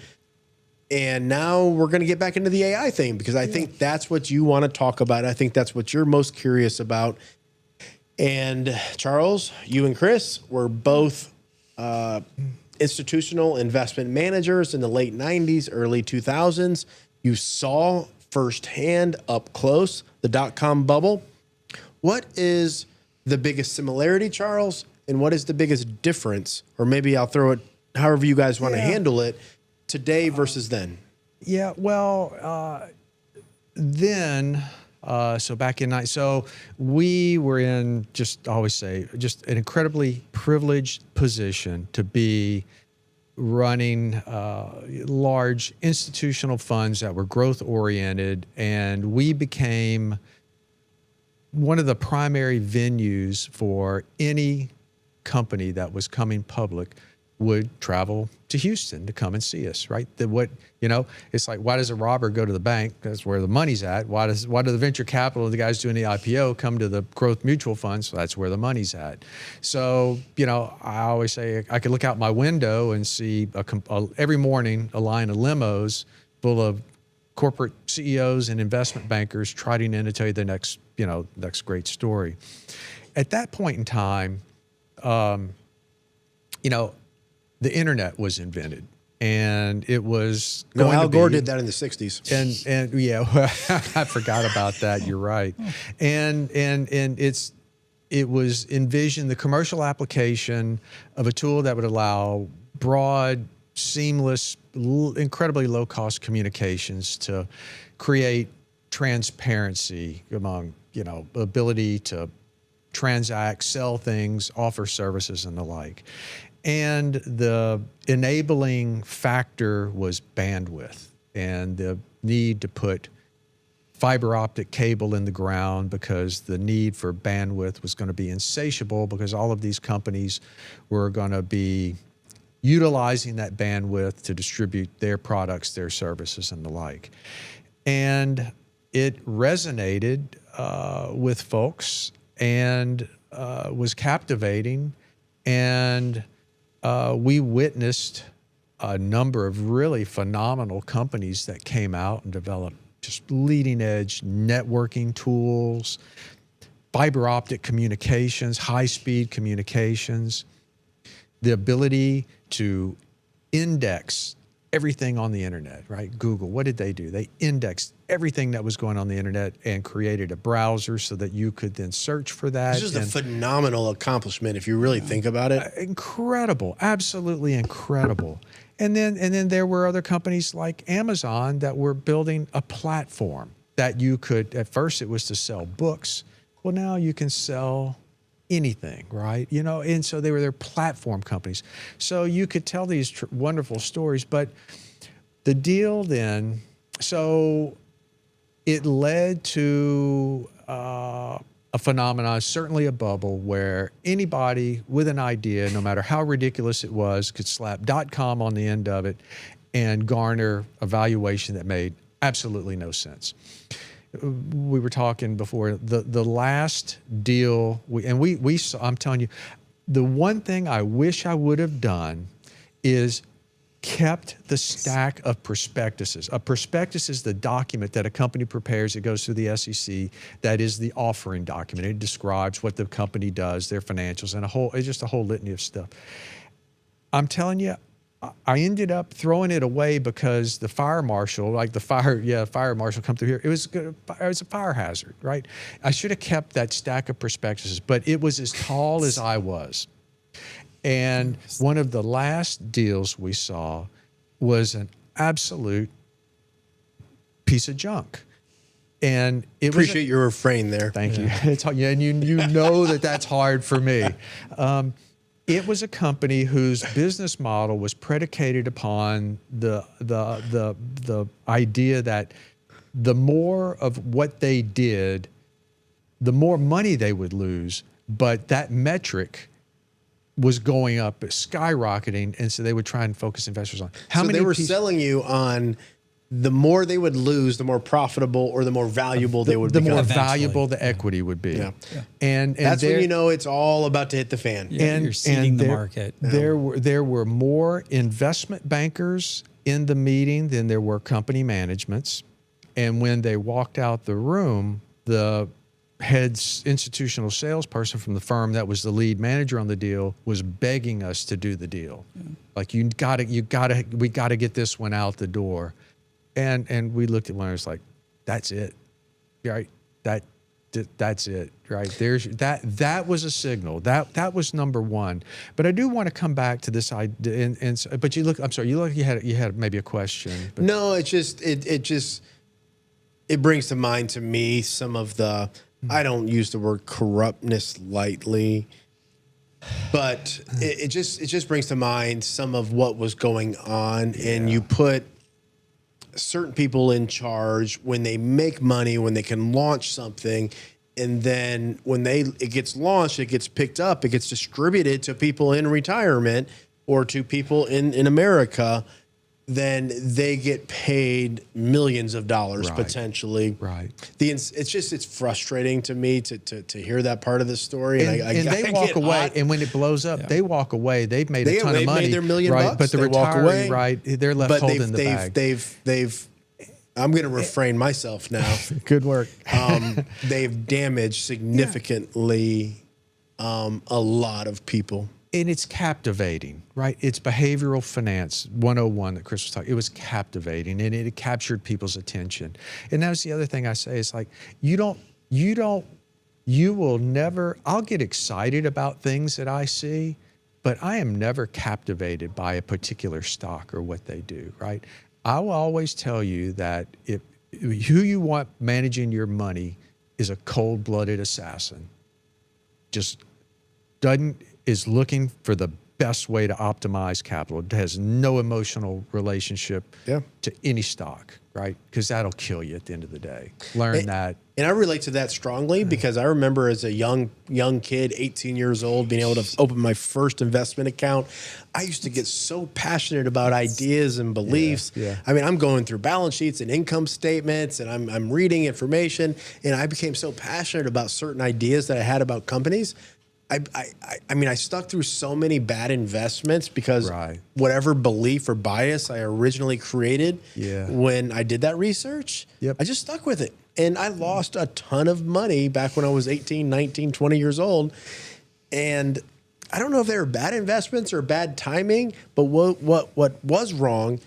And now we're going to get back into the AI thing because I think that's what you want to talk about. I think that's what you're most curious about. And Charles, you and Chris were both institutional investment managers in the late 90s, early 2000s. You saw firsthand, up close, the dot-com bubble. What is the biggest similarity, Charles? And what is the biggest difference? Or maybe I'll throw it however you guys want to handle it, today versus then. Yeah, well, then, so back in, so we were in, just I always say, just an incredibly privileged position to be running large institutional funds that were growth oriented, and we became one of the primary venues for any company that was coming public would travel to Houston to come and see us, right? It's like, why does a robber go to the bank? That's where the money's at. Why do the venture capital, the guys doing the IPO, come to the growth mutual funds? So that's where the money's at. So, I always say I could look out my window and see every morning a line of limos full of corporate CEOs and investment bankers trotting in to tell you the next great story. At that point in time, the internet was invented, and it was going Al to be, Gore did that in the 60s. and yeah, I forgot about that. You're right. And it was envisioned the commercial application of a tool that would allow broad, seamless, incredibly low-cost communications to create transparency among, ability to transact, sell things, offer services, and the like. And the enabling factor was bandwidth and the need to put fiber optic cable in the ground because the need for bandwidth was going to be insatiable because all of these companies were going to be utilizing that bandwidth to distribute their products, their services, and the like. And it resonated with folks and was captivating, and we witnessed a number of really phenomenal companies that came out and developed just leading edge networking tools, fiber optic communications, high speed communications, the ability to index everything on the internet, right? Google, what did they do? They indexed everything that was going on the internet and created a browser so that you could then search for that. This is a phenomenal accomplishment if you really think about it. Incredible, absolutely incredible. And then there were other companies like Amazon that were building a platform that you could, at first it was to sell books. Well, now you can sell anything, right? And so they were their platform companies. So you could tell these wonderful stories, but the deal then, so it led to a phenomenon, certainly a bubble, where anybody with an idea, no matter how ridiculous it was, could slap .com on the end of it and garner a valuation that made absolutely no sense. We were talking before, the last deal, we saw, I'm telling you, the one thing I wish I would have done is kept the stack of prospectuses. A prospectus is the document that a company prepares. It goes through the SEC. That is the offering document. It describes what the company does, their financials, and it's just a whole litany of stuff. I'm telling you, I ended up throwing it away because the fire marshal, fire marshal come through here. It was a fire hazard, right? I should have kept that stack of prospectuses, but it was as tall as I was. And one of the last deals we saw was an absolute piece of junk. And it Appreciate your refrain there. Thank you. It's, yeah, and you know that's hard for me. It was a company whose business model was predicated upon the idea that the more of what they did, the more money they would lose, but that metric was going up, skyrocketing, and so they would try and focus investors on how many. They were selling you on the more they would lose, the more profitable or the more valuable they would become. The more valuable the equity would be. Yeah. Yeah. And that's when you know it's all about to hit the fan. Yeah, and you're seeding the market. There were more investment bankers in the meeting than there were company managements. And when they walked out the room, the head's institutional salesperson from the firm that was the lead manager on the deal was begging us to do the deal. Yeah. Like, we gotta get this one out the door. And we looked at one and was like, that's it, right? That's it, right? There's that was a signal. That was number one. But I do want to come back to this idea. But you look. I'm sorry. You look. You had maybe a question. But. No, it brings to mind to me some of the. I don't use the word corruptness lightly, but it just brings to mind some of what was going on, and you put certain people in charge when they make money, when they can launch something, and then when it gets launched, it gets picked up, it gets distributed to people in retirement or to people in America, then they get paid millions of dollars potentially. Right. It's frustrating to me to hear that part of the story. And they walk away, and when it blows up, they walk away. They've made a ton of money. Made their $1 million bucks, but the retiree, right? They're left holding the bag. I'm going to refrain myself now. Good work. They've damaged significantly a lot of people. And it's captivating, right? It's behavioral finance 101 that Chris was talking. It was captivating, and it captured people's attention. And that was the other thing I say. It's like, you will never, I'll get excited about things that I see, but I am never captivated by a particular stock or what they do, right? I will always tell you that who you want managing your money is a cold-blooded assassin. Just is looking for the best way to optimize capital. It has no emotional relationship to any stock, right? Because that'll kill you at the end of the day. Learn that. And I relate to that strongly because I remember as a young kid, 18 years old, being able to open my first investment account. I used to get so passionate about ideas and beliefs. Yeah. I mean, I'm going through balance sheets and income statements, and I'm reading information, and I became so passionate about certain ideas that I had about companies. I mean, I stuck through so many bad investments because whatever belief or bias I originally created when I did that research, I just stuck with it. And I lost a ton of money back when I was 18, 19, 20 years old. And I don't know if they were bad investments or bad timing, but what was wrong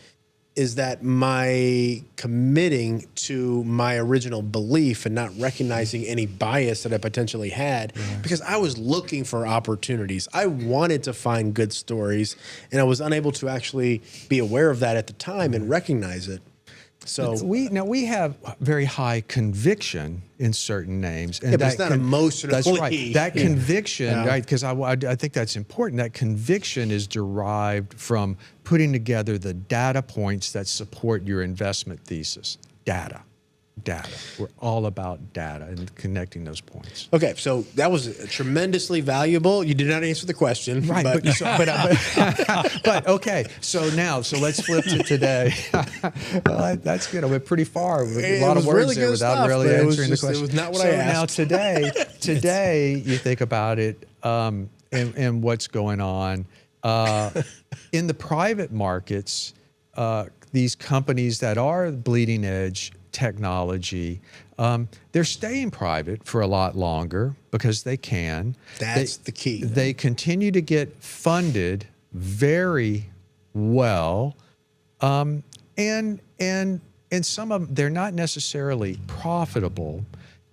is that my committing to my original belief and not recognizing any bias that I potentially had because I was looking for opportunities. I wanted to find good stories, and I was unable to actually be aware of that at the time and recognize it. So we have very high conviction in certain names, and but it's not emotionally. That's right. That conviction, right? Because I think that's important. That conviction is derived from putting together the data points that support your investment thesis. Data. We're all about data and connecting those points. Okay, so that was tremendously valuable. You did not answer the question, right? But okay. So let's flip to today. Well, that's good. I went pretty far. A lot of words really there without stuff, really answering the question. It was not what I asked. Now today you think about it and what's going on in the private markets. These companies that are bleeding edge technology, they're staying private for a lot longer because they can. That's the key. They continue to get funded very well, and some of them, they're not necessarily profitable.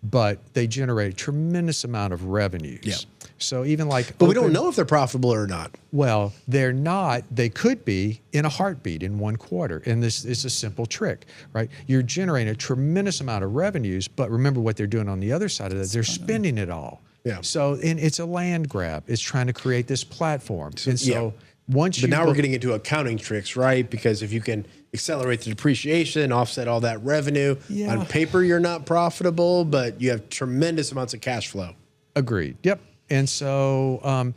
but they generate a tremendous amount of revenues. Yeah. So even like, but we don't know if they're profitable or not. Well, they're not. They could be in a heartbeat in one quarter. And this is a simple trick, right? You're generating a tremendous amount of revenues, but remember what they're doing on the other side of that. They're spending it all. Yeah. So, and it's a land grab. It's trying to create this platform. And so once But now we're getting into accounting tricks, right? Because if you can accelerate the depreciation, offset all that revenue, on paper you're not profitable, but you have tremendous amounts of cash flow. Agreed. Yep. And so,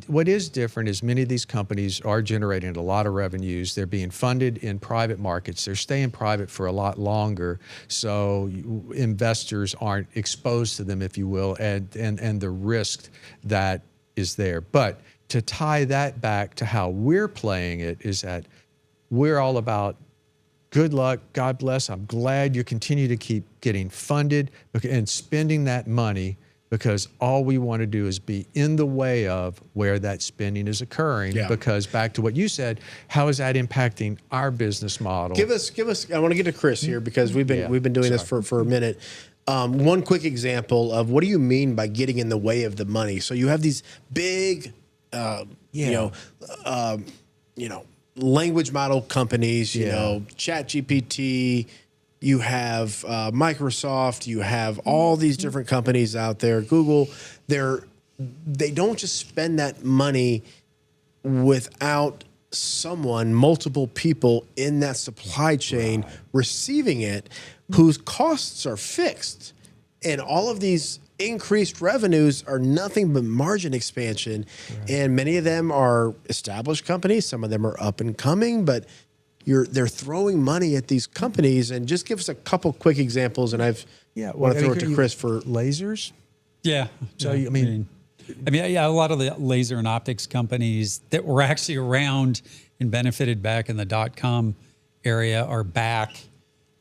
what is different is many of these companies are generating a lot of revenues. They're being funded in private markets. They're staying private for a lot longer, so investors aren't exposed to them, if you will, and the risk that is there. But to tie that back to how we're playing it is that we're all about good luck, God bless. I'm glad you continue to keep getting funded and spending that money, because all we want to do is be in the way of where that spending is occurring. Yeah. Because back to what you said, how is that impacting our business model? Give us. I want to get to Chris here because we've been doing this for a minute. One quick example of what do you mean by getting in the way of the money? So you have these big, language model companies. You know, ChatGPT. You have Microsoft, you have all these different companies out there, Google. They don't just spend that money without multiple people in that supply chain receiving it, whose costs are fixed. And all of these increased revenues are nothing but margin expansion. Right. And many of them are established companies. Some of them are up and coming, but they're throwing money at these companies. And just give us a couple quick examples, and want to throw it to Chris for lasers. Yeah. So a lot of the laser and optics companies that were actually around and benefited back in the .com area are back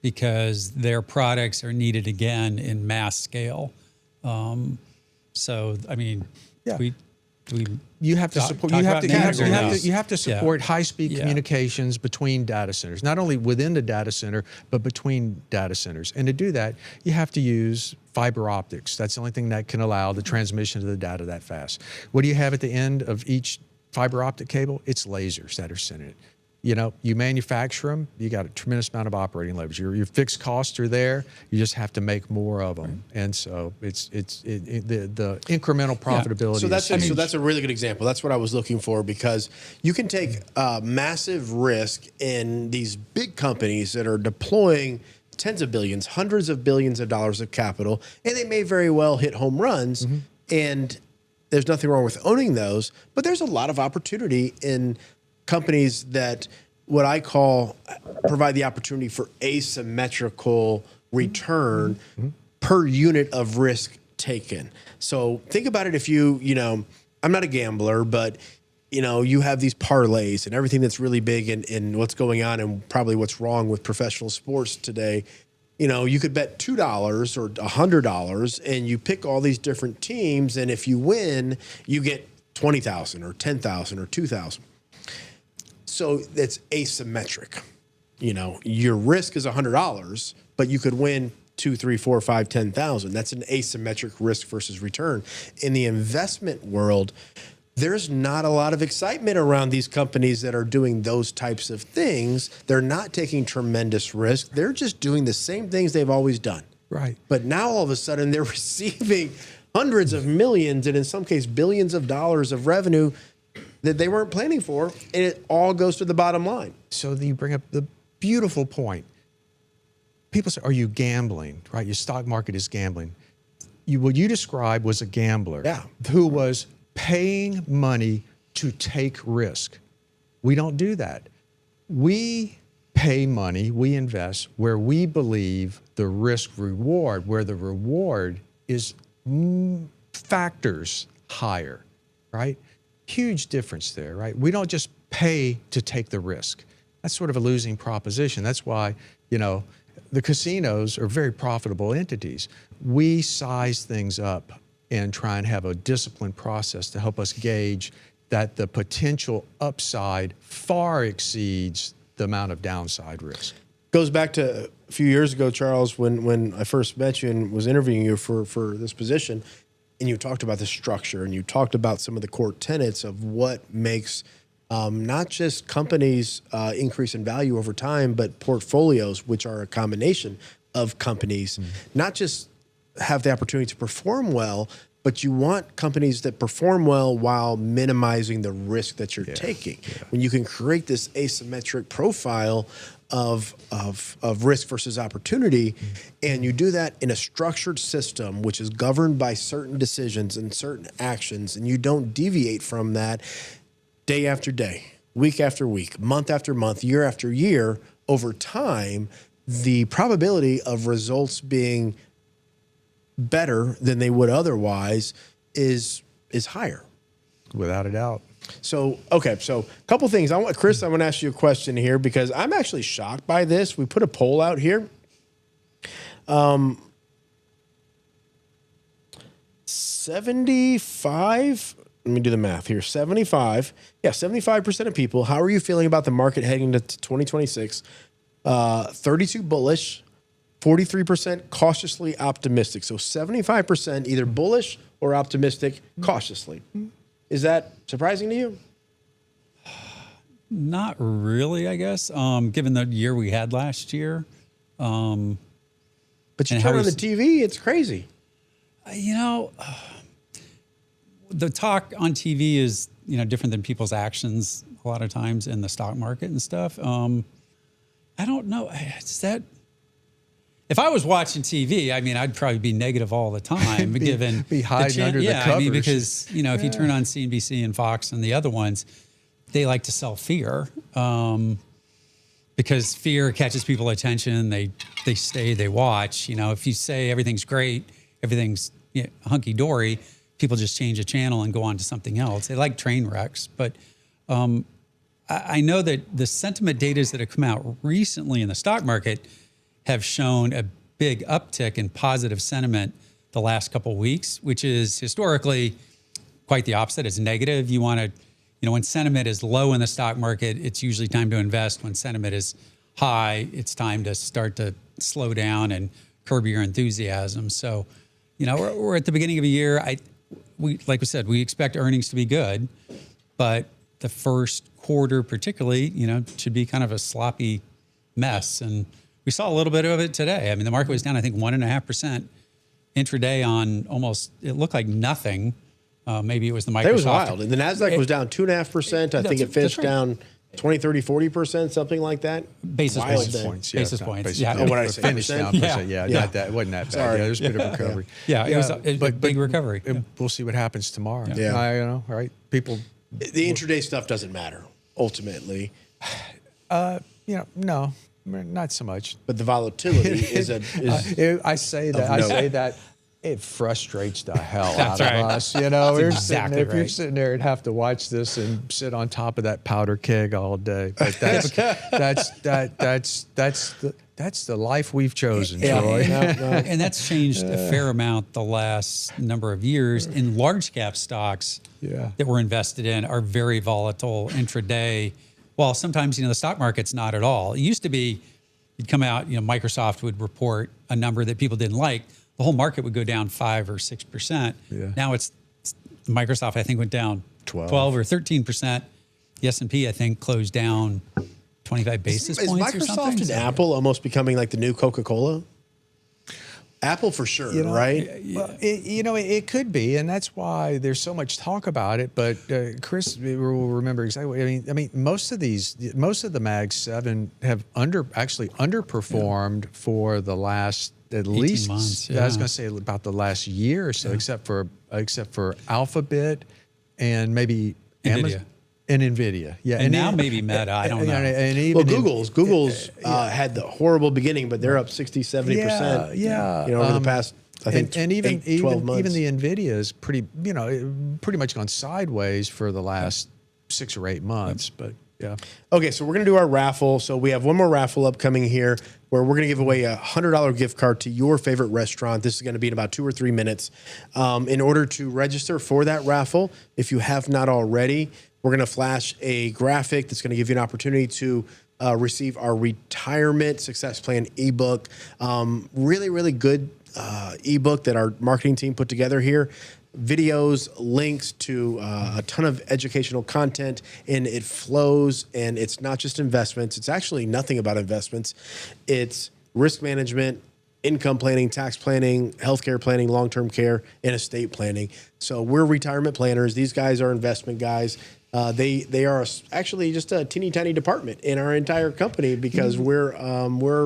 because their products are needed again in mass scale. You have to support. You have to support high-speed communications between data centers, not only within the data center, but between data centers. And to do that, you have to use fiber optics. That's the only thing that can allow the transmission of the data that fast. What do you have at the end of each fiber optic cable? It's lasers that are sending it. You know, you manufacture them, you got a tremendous amount of operating leverage. Your fixed costs are there. You just have to make more of them, and so the incremental profitability. So that's a really good example. That's what I was looking for, because you can take massive risk in these big companies that are deploying tens of billions, hundreds of billions of dollars of capital, and they may very well hit home runs. And there's nothing wrong with owning those, but there's a lot of opportunity in companies that what I call provide the opportunity for asymmetrical return per unit of risk taken. So think about it. If I'm not a gambler, but you have these parlays and everything that's really big in what's going on and probably what's wrong with professional sports today. You could bet $2 or $100 and you pick all these different teams. And if you win, you get 20,000 or 10,000 or 2,000. So that's asymmetric. Your risk is $100, but you could win 2, 3, 4, 5, 10,000. That's an asymmetric risk versus return. In the investment world, there's not a lot of excitement around these companies that are doing those types of things. They're not taking tremendous risk. They're just doing the same things they've always done. Right. But now all of a sudden they're receiving hundreds of millions and in some cases billions of dollars of revenue that they weren't planning for, and it all goes to the bottom line. So you bring up the beautiful point. People say, are you gambling, right? Your stock market is gambling. What you described was a gambler who was paying money to take risk. We don't do that. We pay money, we invest where we believe the risk reward, where the reward is factors higher, right? Huge difference there, right? We don't just pay to take the risk. That's sort of a losing proposition. That's why, the casinos are very profitable entities. We size things up and try and have a disciplined process to help us gauge that the potential upside far exceeds the amount of downside risk. Goes back to a few years ago, Charles, when I first met you and was interviewing you for this position, and you talked about the structure and you talked about some of the core tenets of what makes not just companies increase in value over time, but portfolios, which are a combination of companies, not just have the opportunity to perform well, but you want companies that perform well while minimizing the risk that you're taking. When you can create this asymmetric profile of risk versus opportunity, and you do that in a structured system, which is governed by certain decisions and certain actions, and you don't deviate from that day after day, week after week, month after month, year after year, over time, the probability of results being better than they would otherwise is higher. Without a doubt. So, okay, so a couple things. Chris, I want to ask you a question here because I'm actually shocked by this. We put a poll out here. 75, let me do the math here. 75% of people, how are you feeling about the market heading into 2026? 32 bullish, 43% cautiously optimistic. So 75% either bullish or optimistic cautiously. Is that surprising to you? Not really, I guess, given the year we had last year. But you turn on the TV, it's crazy. You know, the talk on TV is, different than people's actions a lot of times in the stock market and stuff. I don't know. If I was watching TV, I'd probably be negative all the time, given be hiding under the covers. Because if you turn on CNBC and Fox and the other ones, they like to sell fear, because fear catches people's attention. They stay, they watch. If you say everything's great, everything's hunky dory, people just change the channel and go on to something else. They like train wrecks, but I know that the sentiment data that have come out recently in the stock market have shown a big uptick in positive sentiment the last couple of weeks, which is historically quite the opposite. It's negative. You want to, when sentiment is low in the stock market, it's usually time to invest. When sentiment is high, it's time to start to slow down and curb your enthusiasm. So, we're at the beginning of a year. Like we said, we expect earnings to be good, but the first quarter particularly, should be kind of a sloppy mess. And we saw a little bit of it today. The market was down, I think, 1.5% intraday on almost, it looked like nothing. Maybe it was the Microsoft. It was wild. And the NASDAQ was down 2.5%. I think it finished down 20, 30, 40%, something like that. Basis points. Basis points. Yeah. Oh, what did I say? Finished down percent. Yeah. Not that. It wasn't that bad. Sorry. Yeah, there's a bit of recovery. It was a big recovery. We'll see what happens tomorrow. Yeah. Right? People. The intraday stuff doesn't matter, ultimately. No, not so much. But the volatility is I say that. It frustrates the hell out of us. If you're sitting there and have to watch this and sit on top of that powder keg all day. But that's the life we've chosen, Troy. And that's changed a fair amount the last number of years. In large cap stocks that we're invested in are very volatile intraday. While sometimes the stock market's not at all. It used to be you'd come out, Microsoft would report a number that people didn't like. The whole market would go down 5 or 6%. Now it's Microsoft, I think, went down 12 or 13%. The S&P, I think, closed down 25 basis points or something. Is Microsoft and Apple almost becoming like the new Coca-Cola? Apple for sure, right? Well, it could be, and that's why there's so much talk about it. But Chris will remember exactly. Most of the Mag 7 have underperformed for the last at least months, I was going to say about the last year or so, except for Alphabet and maybe NVIDIA. Amazon. And NVIDIA, and now maybe Meta. I don't know. And even Google's had the horrible beginning, but they're up 60, 70%. Over the past, I think, and even 12 months. Even the NVIDIA is pretty much gone sideways for the last 6 or 8 months. But yeah. Okay, so we're gonna do our raffle. So we have one more raffle upcoming here, where we're gonna give away a $100 gift card to your favorite restaurant. This is gonna be in about 2 or 3 minutes. In order to register for that raffle, if you have not already, we're going to flash a graphic that's going to give you an opportunity to receive our retirement success plan ebook. Really, really good ebook that our marketing team put together here. Videos, links to a ton of educational content, and it flows. And it's not just investments. It's actually nothing about investments. It's risk management, income planning, tax planning, healthcare planning, long-term care, and estate planning. So we're retirement planners. These guys are investment guys. They are actually just a teeny tiny department in our entire company because we're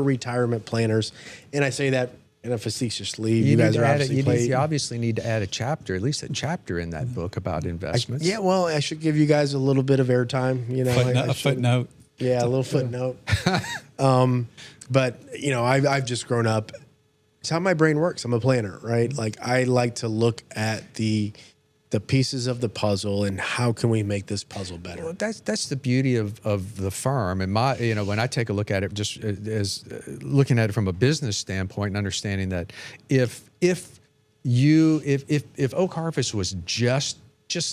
retirement planners. And I say that in a facetious lead. You guys are obviously you obviously need to add a chapter, at least a chapter in that book about investments. Yeah, well, I should give you guys a little bit of airtime. You know, a footnote. Yeah, a little footnote. But you know, I've just grown up. It's how my brain works. I'm a planner, right? Like I like to look at the pieces of the puzzle and how can we make this puzzle better. Well, that's the beauty of the firm. And when I take a look at it, just as looking at it from a business standpoint and understanding that if Oak Harvest was just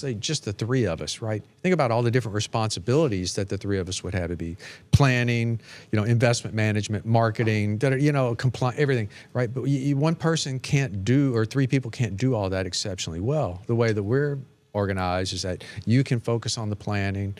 the three of us, right? Think about all the different responsibilities that the three of us would have to be planning, investment management, marketing, compliance, everything, right? But one person can't do, or three people can't do all that exceptionally well. The way that we're organized is that you can focus on the planning.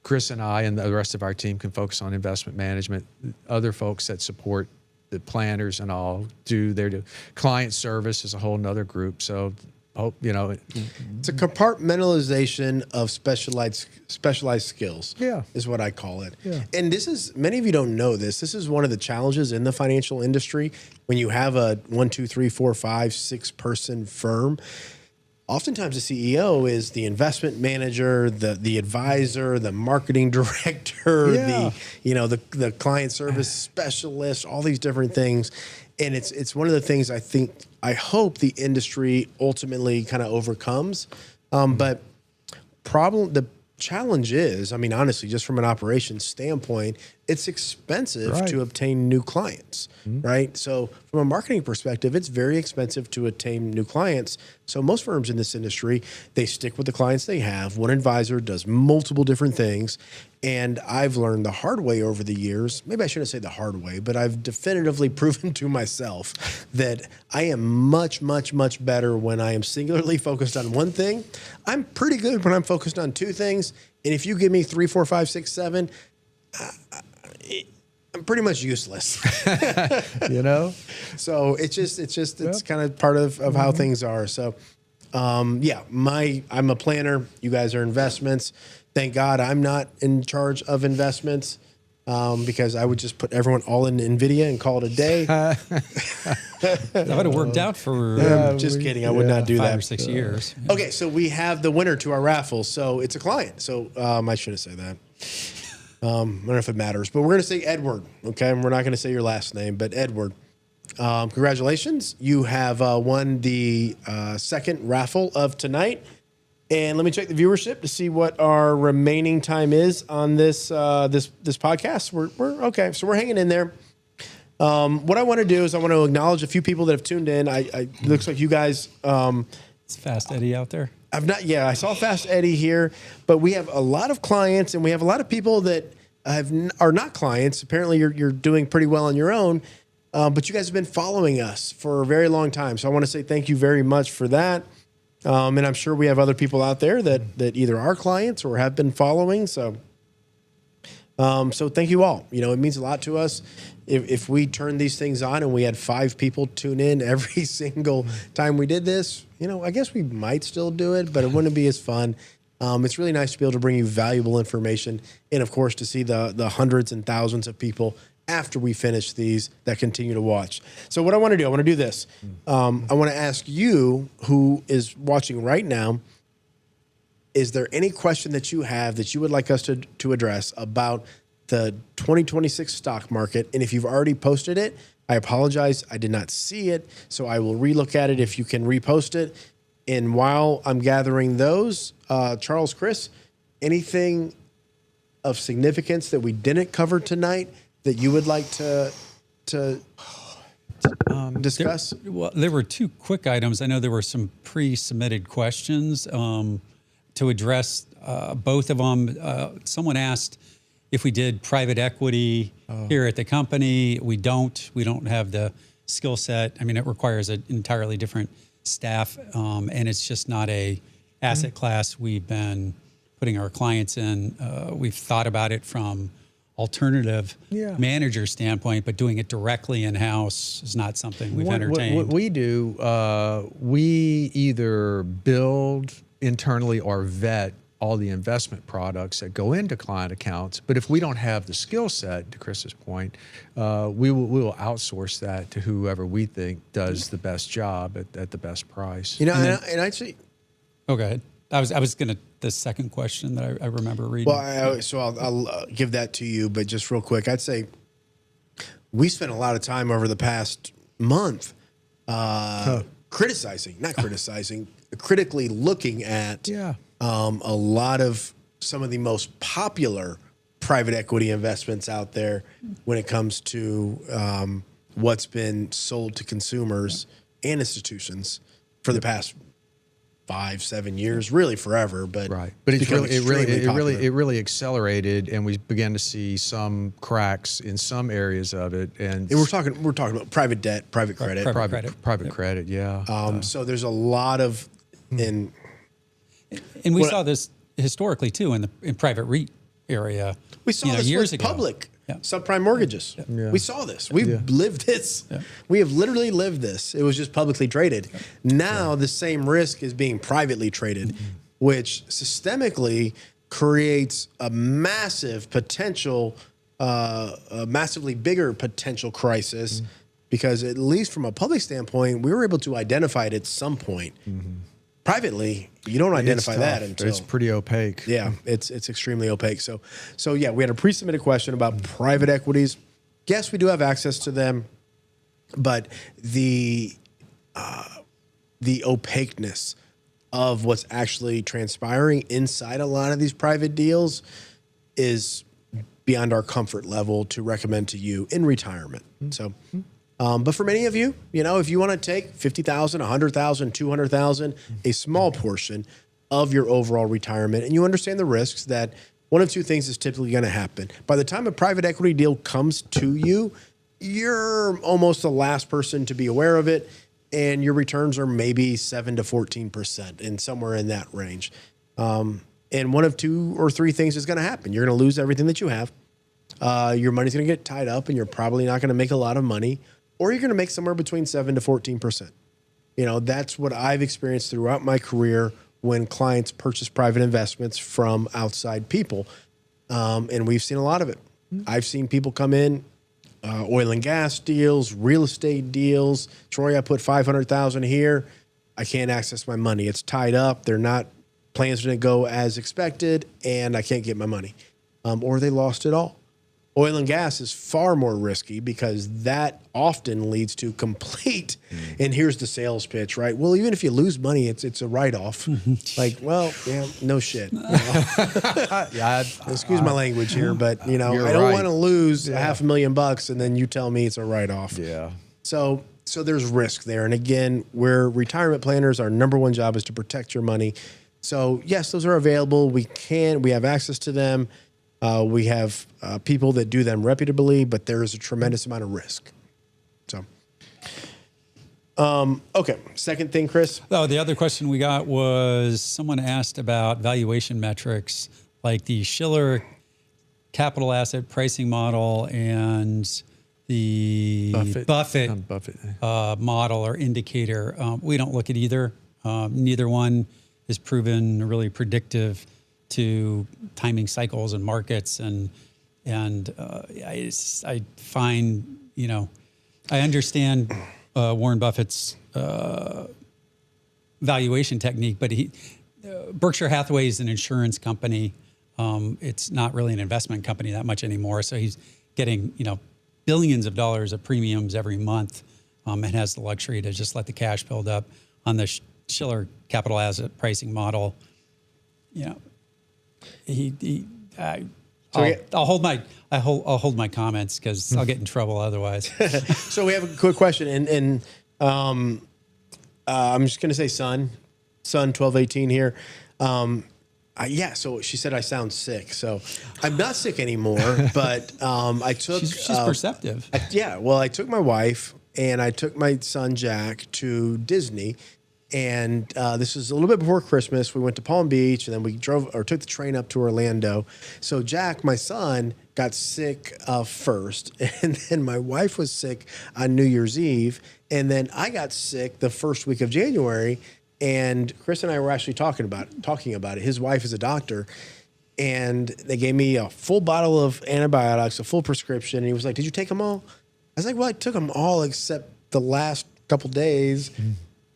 Chris and I and the rest of our team can focus on investment management. Other folks that support the planners and all do their client service is a whole nother group. So it's a compartmentalization of specialized skills. Yeah, is what I call it. Yeah. And many of you don't know this. This is one of the challenges in the financial industry when you have a 1, 2, 3, 4, 5, 6 person firm. Oftentimes the CEO is the investment manager, the advisor, the marketing director, the client service specialist, all these different things. And it's one of the things I hope the industry ultimately kind of overcomes. But the challenge is, I mean, honestly, just from an operations standpoint, it's expensive to obtain new clients, right? So from a marketing perspective, it's very expensive to attain new clients. So most firms in this industry, they stick with the clients they have. One advisor does multiple different things. And I've learned the hard way over the years, maybe I shouldn't say the hard way, but I've definitively proven to myself that I am much, much, much better when I am singularly focused on one thing. I'm pretty good when I'm focused on 2 things. And if you give me 3, 4, 5, 6, 7, I'm pretty much useless. So it's kind of part of how things are. So, I'm a planner. You guys are investments. Thank God I'm not in charge of investments because I would just put everyone all in NVIDIA and call it a day. That would have worked out for just kidding. I would not do 5 that. or 6 years. Okay, so we have the winner to our raffle. So it's a client. So I shouldn't say that. I don't know if it matters, but we're going to say Edward. Okay, and we're not going to say your last name, but Edward. Congratulations. You have won the second raffle of tonight. And let me check the viewership to see what our remaining time is on this podcast. We're okay, so we're hanging in there. What I want to do is I want to acknowledge a few people that have tuned in. It looks like you guys. It's Fast Eddie out there. I saw Fast Eddie here, but we have a lot of clients and we have a lot of people that are not clients. Apparently, you're doing pretty well on your own, but you guys have been following us for a very long time. So I want to say thank you very much for that. And I'm sure we have other people out there that either are clients or have been following. So thank you all. It means a lot to us. If we turn these things on and we had 5 people tune in every single time we did this, I guess we might still do it, but it wouldn't be as fun. It's really nice to be able to bring you valuable information and, of course, to see the hundreds and thousands of people after we finish these that continue to watch. So what I want to do, I want to do this. I want to ask you who is watching right now, is there any question that you have that you would like us to address about the 2026 stock market? And if you've already posted it, I apologize. I did not see it. So I will relook at it if you can repost it. And while I'm gathering those, Charles, Chris, anything of significance that we didn't cover tonight that you would like to discuss? There were 2 quick items. I know there were some pre-submitted questions to address both of them. Someone asked if we did private equity here at the company. We don't have the skill set. I mean, it requires an entirely different staff, and it's just not a asset class we've been putting our clients in. We've thought about it from alternative manager standpoint, but doing it directly in-house is not something we've entertained. What we do, we either build internally or vet all the investment products that go into client accounts. But if we don't have the skill set, to Chris's point, we will outsource that to whoever we think does the best job at the best price. You know, and I'd say, oh, go ahead. I was gonna the second question that I remember reading. well, I'll give that to you, but just real quick, I'd say we spent a lot of time over the past month critically looking at a lot of some of the most popular private equity investments out there when it comes to what's been sold to consumers and institutions for the past 5-7 years, really forever, but it really accelerated, and we began to see some cracks in some areas of it. And we're talking about private debt, private credit, private credit, yeah. So there's a lot of and we saw this historically too in private REIT area. We saw this years with ago. Public subprime mortgages. We saw this. We've lived this. We have literally lived this. It was just publicly traded. Now the same risk is being privately traded, which systemically creates a massive potential, a massively bigger potential crisis, because at least from a public standpoint, we were able to identify it at some point. Privately, you don't identify that until it's pretty opaque. Yeah, it's extremely opaque. So yeah, we had a pre-submitted question about private equities. Yes, we do have access to them, but the opaqueness of what's actually transpiring inside a lot of these private deals is beyond our comfort level to recommend to you in retirement. So. But for many of you, you know, if you want to take $50,000, $100,000, $200,000, a small portion of your overall retirement, and you understand the risks, that one of two things is typically going to happen. By the time a private equity deal comes to you, you're almost the last person to be aware of it, and your returns are maybe 7 to 14%, and somewhere in that range. And one of 2 or 3 things is going to happen. You're going to lose everything that you have. Your money's going to get tied up, and you're probably not going to make a lot of money. Or you're going to make somewhere between 7 to 14%. You know, that's what I've experienced throughout my career when clients purchase private investments from outside people. And we've seen a lot of it. I've seen people come in, oil and gas deals, real estate deals. Troy, I put $500,000 here. I can't access my money. It's tied up. Plans didn't go as expected, and I can't get my money. Or they lost it all. Oil and gas is far more risky because that often leads to complete, and here's the sales pitch, right? Well, even if you lose money, it's a write-off. Like, well, yeah, no shit. You know? Excuse my language here, but you know, I don't want to lose $500,000 and then you tell me it's a write-off. Yeah. So there's risk there. And again, we're retirement planners. Our number one job is to protect your money. So yes, those are available. We have access to them. We have people that do them reputably, but there is a tremendous amount of risk. So, okay. Second thing, Chris. Oh, the other question we got was someone asked about valuation metrics, like the Schiller capital asset pricing model and the Buffett model or indicator. We don't look at either. Neither one is proven really predictive to timing cycles and markets, and I find, you know, I understand Warren Buffett's valuation technique, but Berkshire Hathaway is an insurance company. It's not really an investment company that much anymore. So he's getting, you know, billions of dollars of premiums every month, and has the luxury to just let the cash build up on the Schiller capital asset pricing model. You know, I'll hold my comments because I'll get in trouble otherwise. So we have a quick question, and I'm just going to say son 1218 here. Yeah, so she said I sound sick. So I'm not sick anymore, but I took... She's perceptive. I took my wife and I took my son, Jack, to Disney. And this was a little bit before Christmas. We went to Palm Beach, and then we took the train up to Orlando. So Jack, my son, got sick first, and then my wife was sick on New Year's Eve, and then I got sick the first week of January. And Chris and I were actually talking about it. His wife is a doctor, and they gave me a full bottle of antibiotics, a full prescription. And he was like, "Did you take them all?" I was like, "Well, I took them all except the last couple days."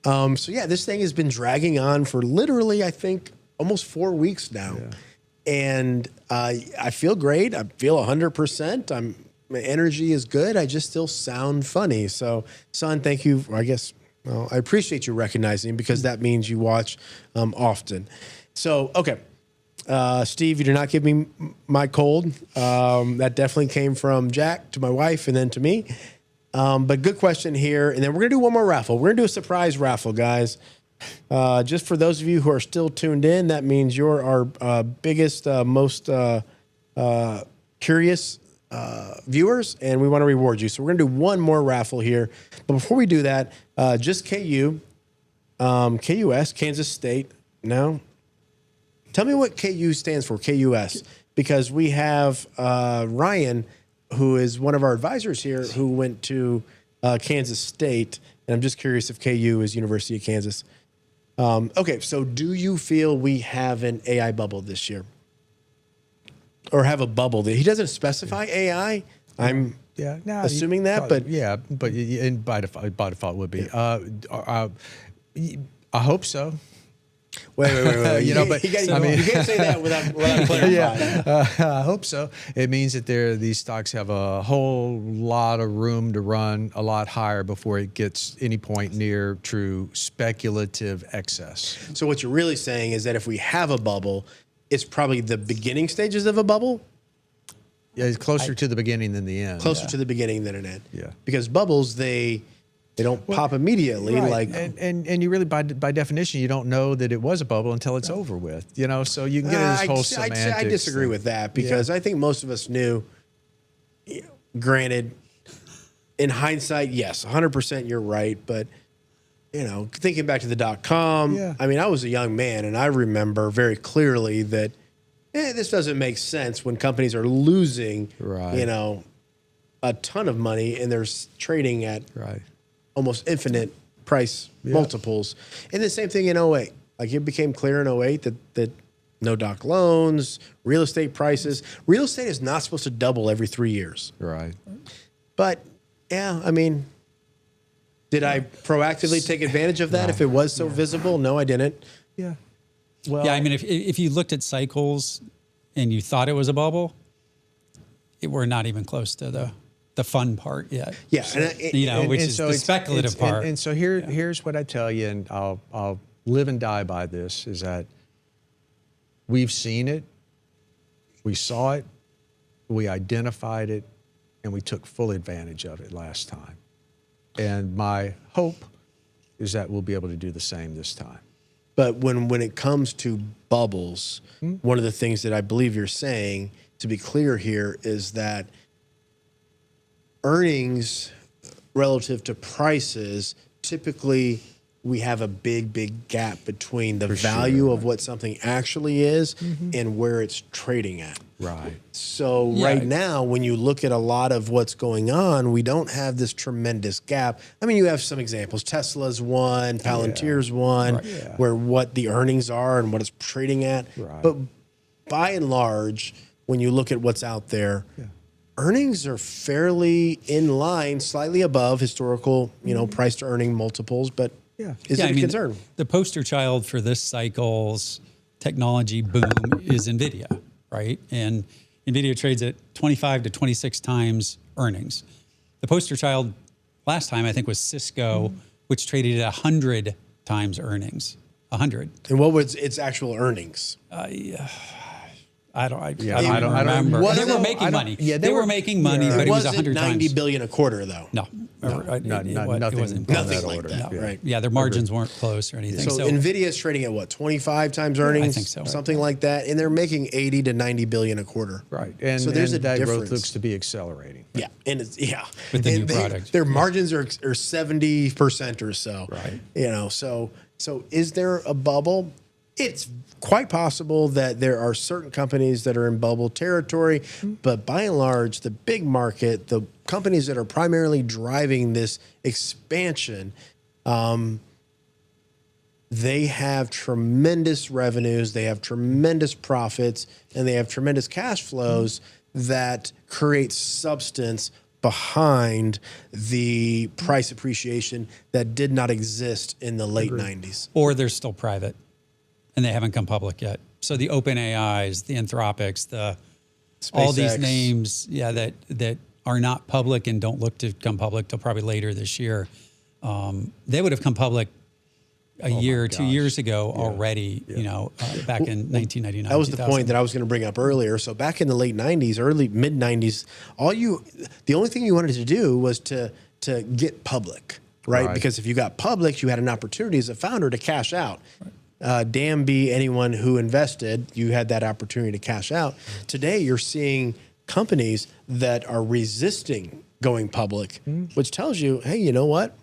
So yeah, this thing has been dragging on for literally, I think, almost 4 weeks now. Yeah. And I feel great. I feel 100%. My energy is good. I just still sound funny. So, son, thank you. Well, I appreciate you recognizing, because that means you watch often. So, okay. Steve, you did not give me my cold. That definitely came from Jack to my wife and then to me. But good question here. And then we're going to do one more raffle. We're going to do a surprise raffle, guys. Just for those of you who are still tuned in, that means you're our biggest, most curious viewers, and we want to reward you. So we're going to do one more raffle here. But before we do that, just KU, KUS, Kansas State. No. Tell me what KU stands for, KUS, because we have Ryan, who is one of our advisors here, who went to Kansas State. And I'm just curious if KU is University of Kansas. Okay, so do you feel we have an AI bubble this year? Or have a bubble? He doesn't specify AI. I'm assuming that, but... Yeah, but by default would be. I hope so. Wait. You can't say that without clarifying. Yeah, I hope so. It means that these stocks have a whole lot of room to run a lot higher before it gets any point near true speculative excess. So what you're really saying is that if we have a bubble, it's probably the beginning stages of a bubble? Yeah, it's closer to the beginning than the end. Closer to the beginning than an end. Yeah. Because bubbles, they don't pop immediately. Right. Like and you really, by definition, you don't know that it was a bubble until it's over with. You know, so you can get into this whole semantics. I disagree with that, because I think most of us knew. Granted, in hindsight, yes, 100% you're right, but thinking back to the .com, I mean, I was a young man, and I remember very clearly that this doesn't make sense when companies are losing, a ton of money, and they're trading at almost infinite price multiples. And the same thing in 08. Like, it became clear in 08 that no doc loans, real estate prices. Real estate is not supposed to double every 3 years. Right. But, yeah, I mean, did I proactively take advantage of that if it was so visible? No, I didn't. Yeah. Well, yeah, I mean, if you looked at cycles and you thought it was a bubble, we're not even close to the fun part yet. Yeah, which is the speculative part. And so here's what I tell you, and I'll live and die by this, is that we've seen it, we saw it, we identified it, and we took full advantage of it last time. And my hope is that we'll be able to do the same this time. But when it comes to bubbles, one of the things that I believe you're saying, to be clear here, is that earnings relative to prices, typically we have a big gap between the value of what something actually is and where it's trading at. Right. So right now, when you look at a lot of what's going on, we don't have this tremendous gap. I mean, you have some examples. Tesla's one, Palantir's one, where what the earnings are and what it's trading at. Right. But by and large, when you look at what's out there, earnings are fairly in line, slightly above historical, price to earning multiples, but is it a concern? The poster child for this cycle's technology boom is NVIDIA, right? And NVIDIA trades at 25 to 26 times earnings. The poster child last time, I think, was Cisco, which traded at 100 times earnings. 100. And what was its actual earnings? I don't don't remember. remember. They were making money. Yeah, they were making money, but It it was wasn't 100 90 times. billion a quarter though. No, nothing it wasn't Nothing that like order. that, right? Yeah, their margins weren't close or anything. So Nvidia is trading at what, 25 times earnings? think so. Something like that, and they're making 80 to 90 billion a quarter. Right, and so there's and a that difference. growth looks to be accelerating. Yeah, and it's With the and new product. their margins are 70% or so. Right. You know, so is there a bubble? It's quite possible that there are certain companies that are in bubble territory, but by and large, the big market, the companies that are primarily driving this expansion, they have tremendous revenues, they have tremendous profits, and they have tremendous cash flows that create substance behind the price appreciation that did not exist in the late 90s. or they're still private, and they haven't come public yet. So the OpenAIs, the Anthropics, all these SpaceX. names, that are not public and don't look to come public till probably later this year. They would have come public a year or 2 years ago already. You know, back in 1999. That was the 2000. point that I was going to bring up earlier. So back in the late 90s, early mid 90s, the only thing you wanted to do was to get public, right? Because if you got public, you had an opportunity as a founder to cash out. Damn be anyone who invested, you had that opportunity to cash out. Today, you're seeing companies that are resisting going public, which tells you, hey, you know what?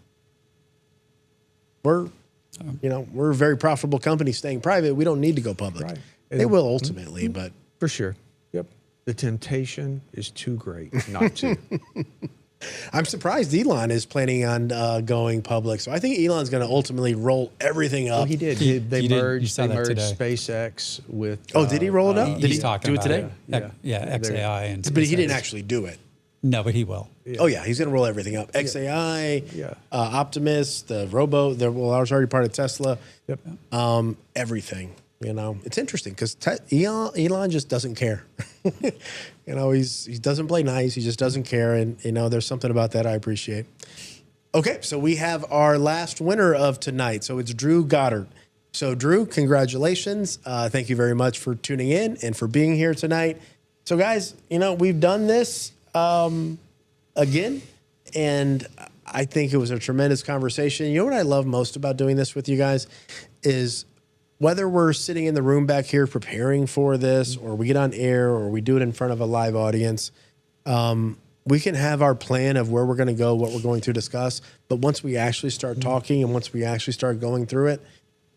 We're a very profitable company staying private. We don't need to go public. Right. They will ultimately, but For sure. Yep. The temptation is too great not to. I'm surprised Elon is planning on going public. So I think Elon's going to ultimately roll everything up. He did. He They did. You merged. saw They that merged today. SpaceX with. Oh, did he roll it up? Did He's he talking do it about today? Yeah, XAI and. But he didn't SpaceX. actually do it. No, but he will. Oh yeah, he's going to roll everything up. XAI, Yeah. Optimus, the Robo. I was already part of Tesla. Yep. Everything. You know, it's interesting because Elon just doesn't care. You know, he doesn't play nice. He just doesn't care, and you know, there's something about that I appreciate. Okay, so we have our last winner of tonight. So it's Drew Goddard. So Drew, congratulations. Thank you very much for tuning in and for being here tonight. So guys, you know, we've done this again, and I think it was a tremendous conversation. You know what I love most about doing this with you guys is whether we're sitting in the room back here preparing for this, or we get on air, or we do it in front of a live audience, we can have our plan of where we're going to go, what we're going to discuss. But once we actually start talking and once we actually start going through it,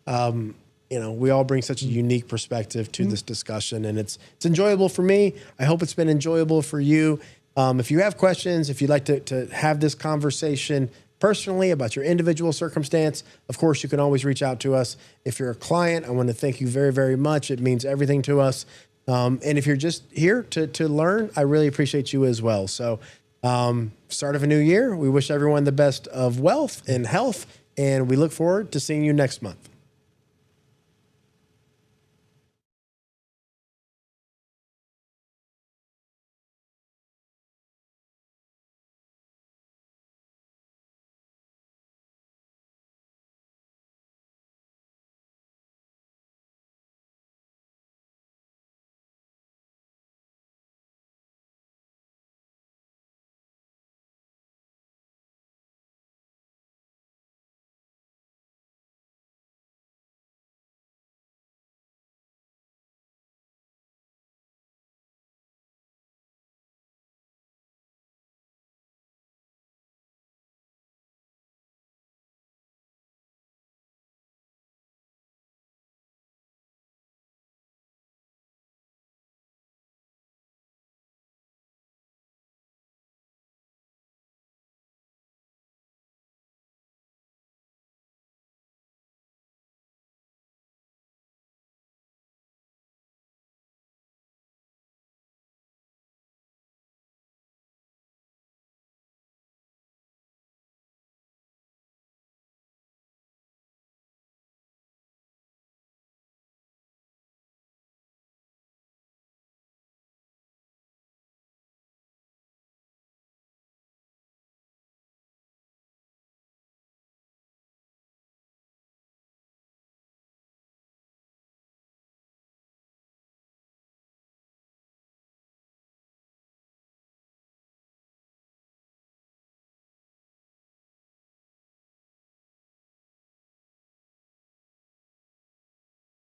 you know, we all bring such a unique perspective to this discussion, and it's enjoyable for me. I hope it's been enjoyable for you. If you have questions, if you'd like to have this conversation personally about your individual circumstance, of course, you can always reach out to us. If you're a client, I want to thank you very, very much. It means everything to us. And if you're just here to learn, I really appreciate you as well. So start of a new year. We wish everyone the best of wealth and health, and we look forward to seeing you next month.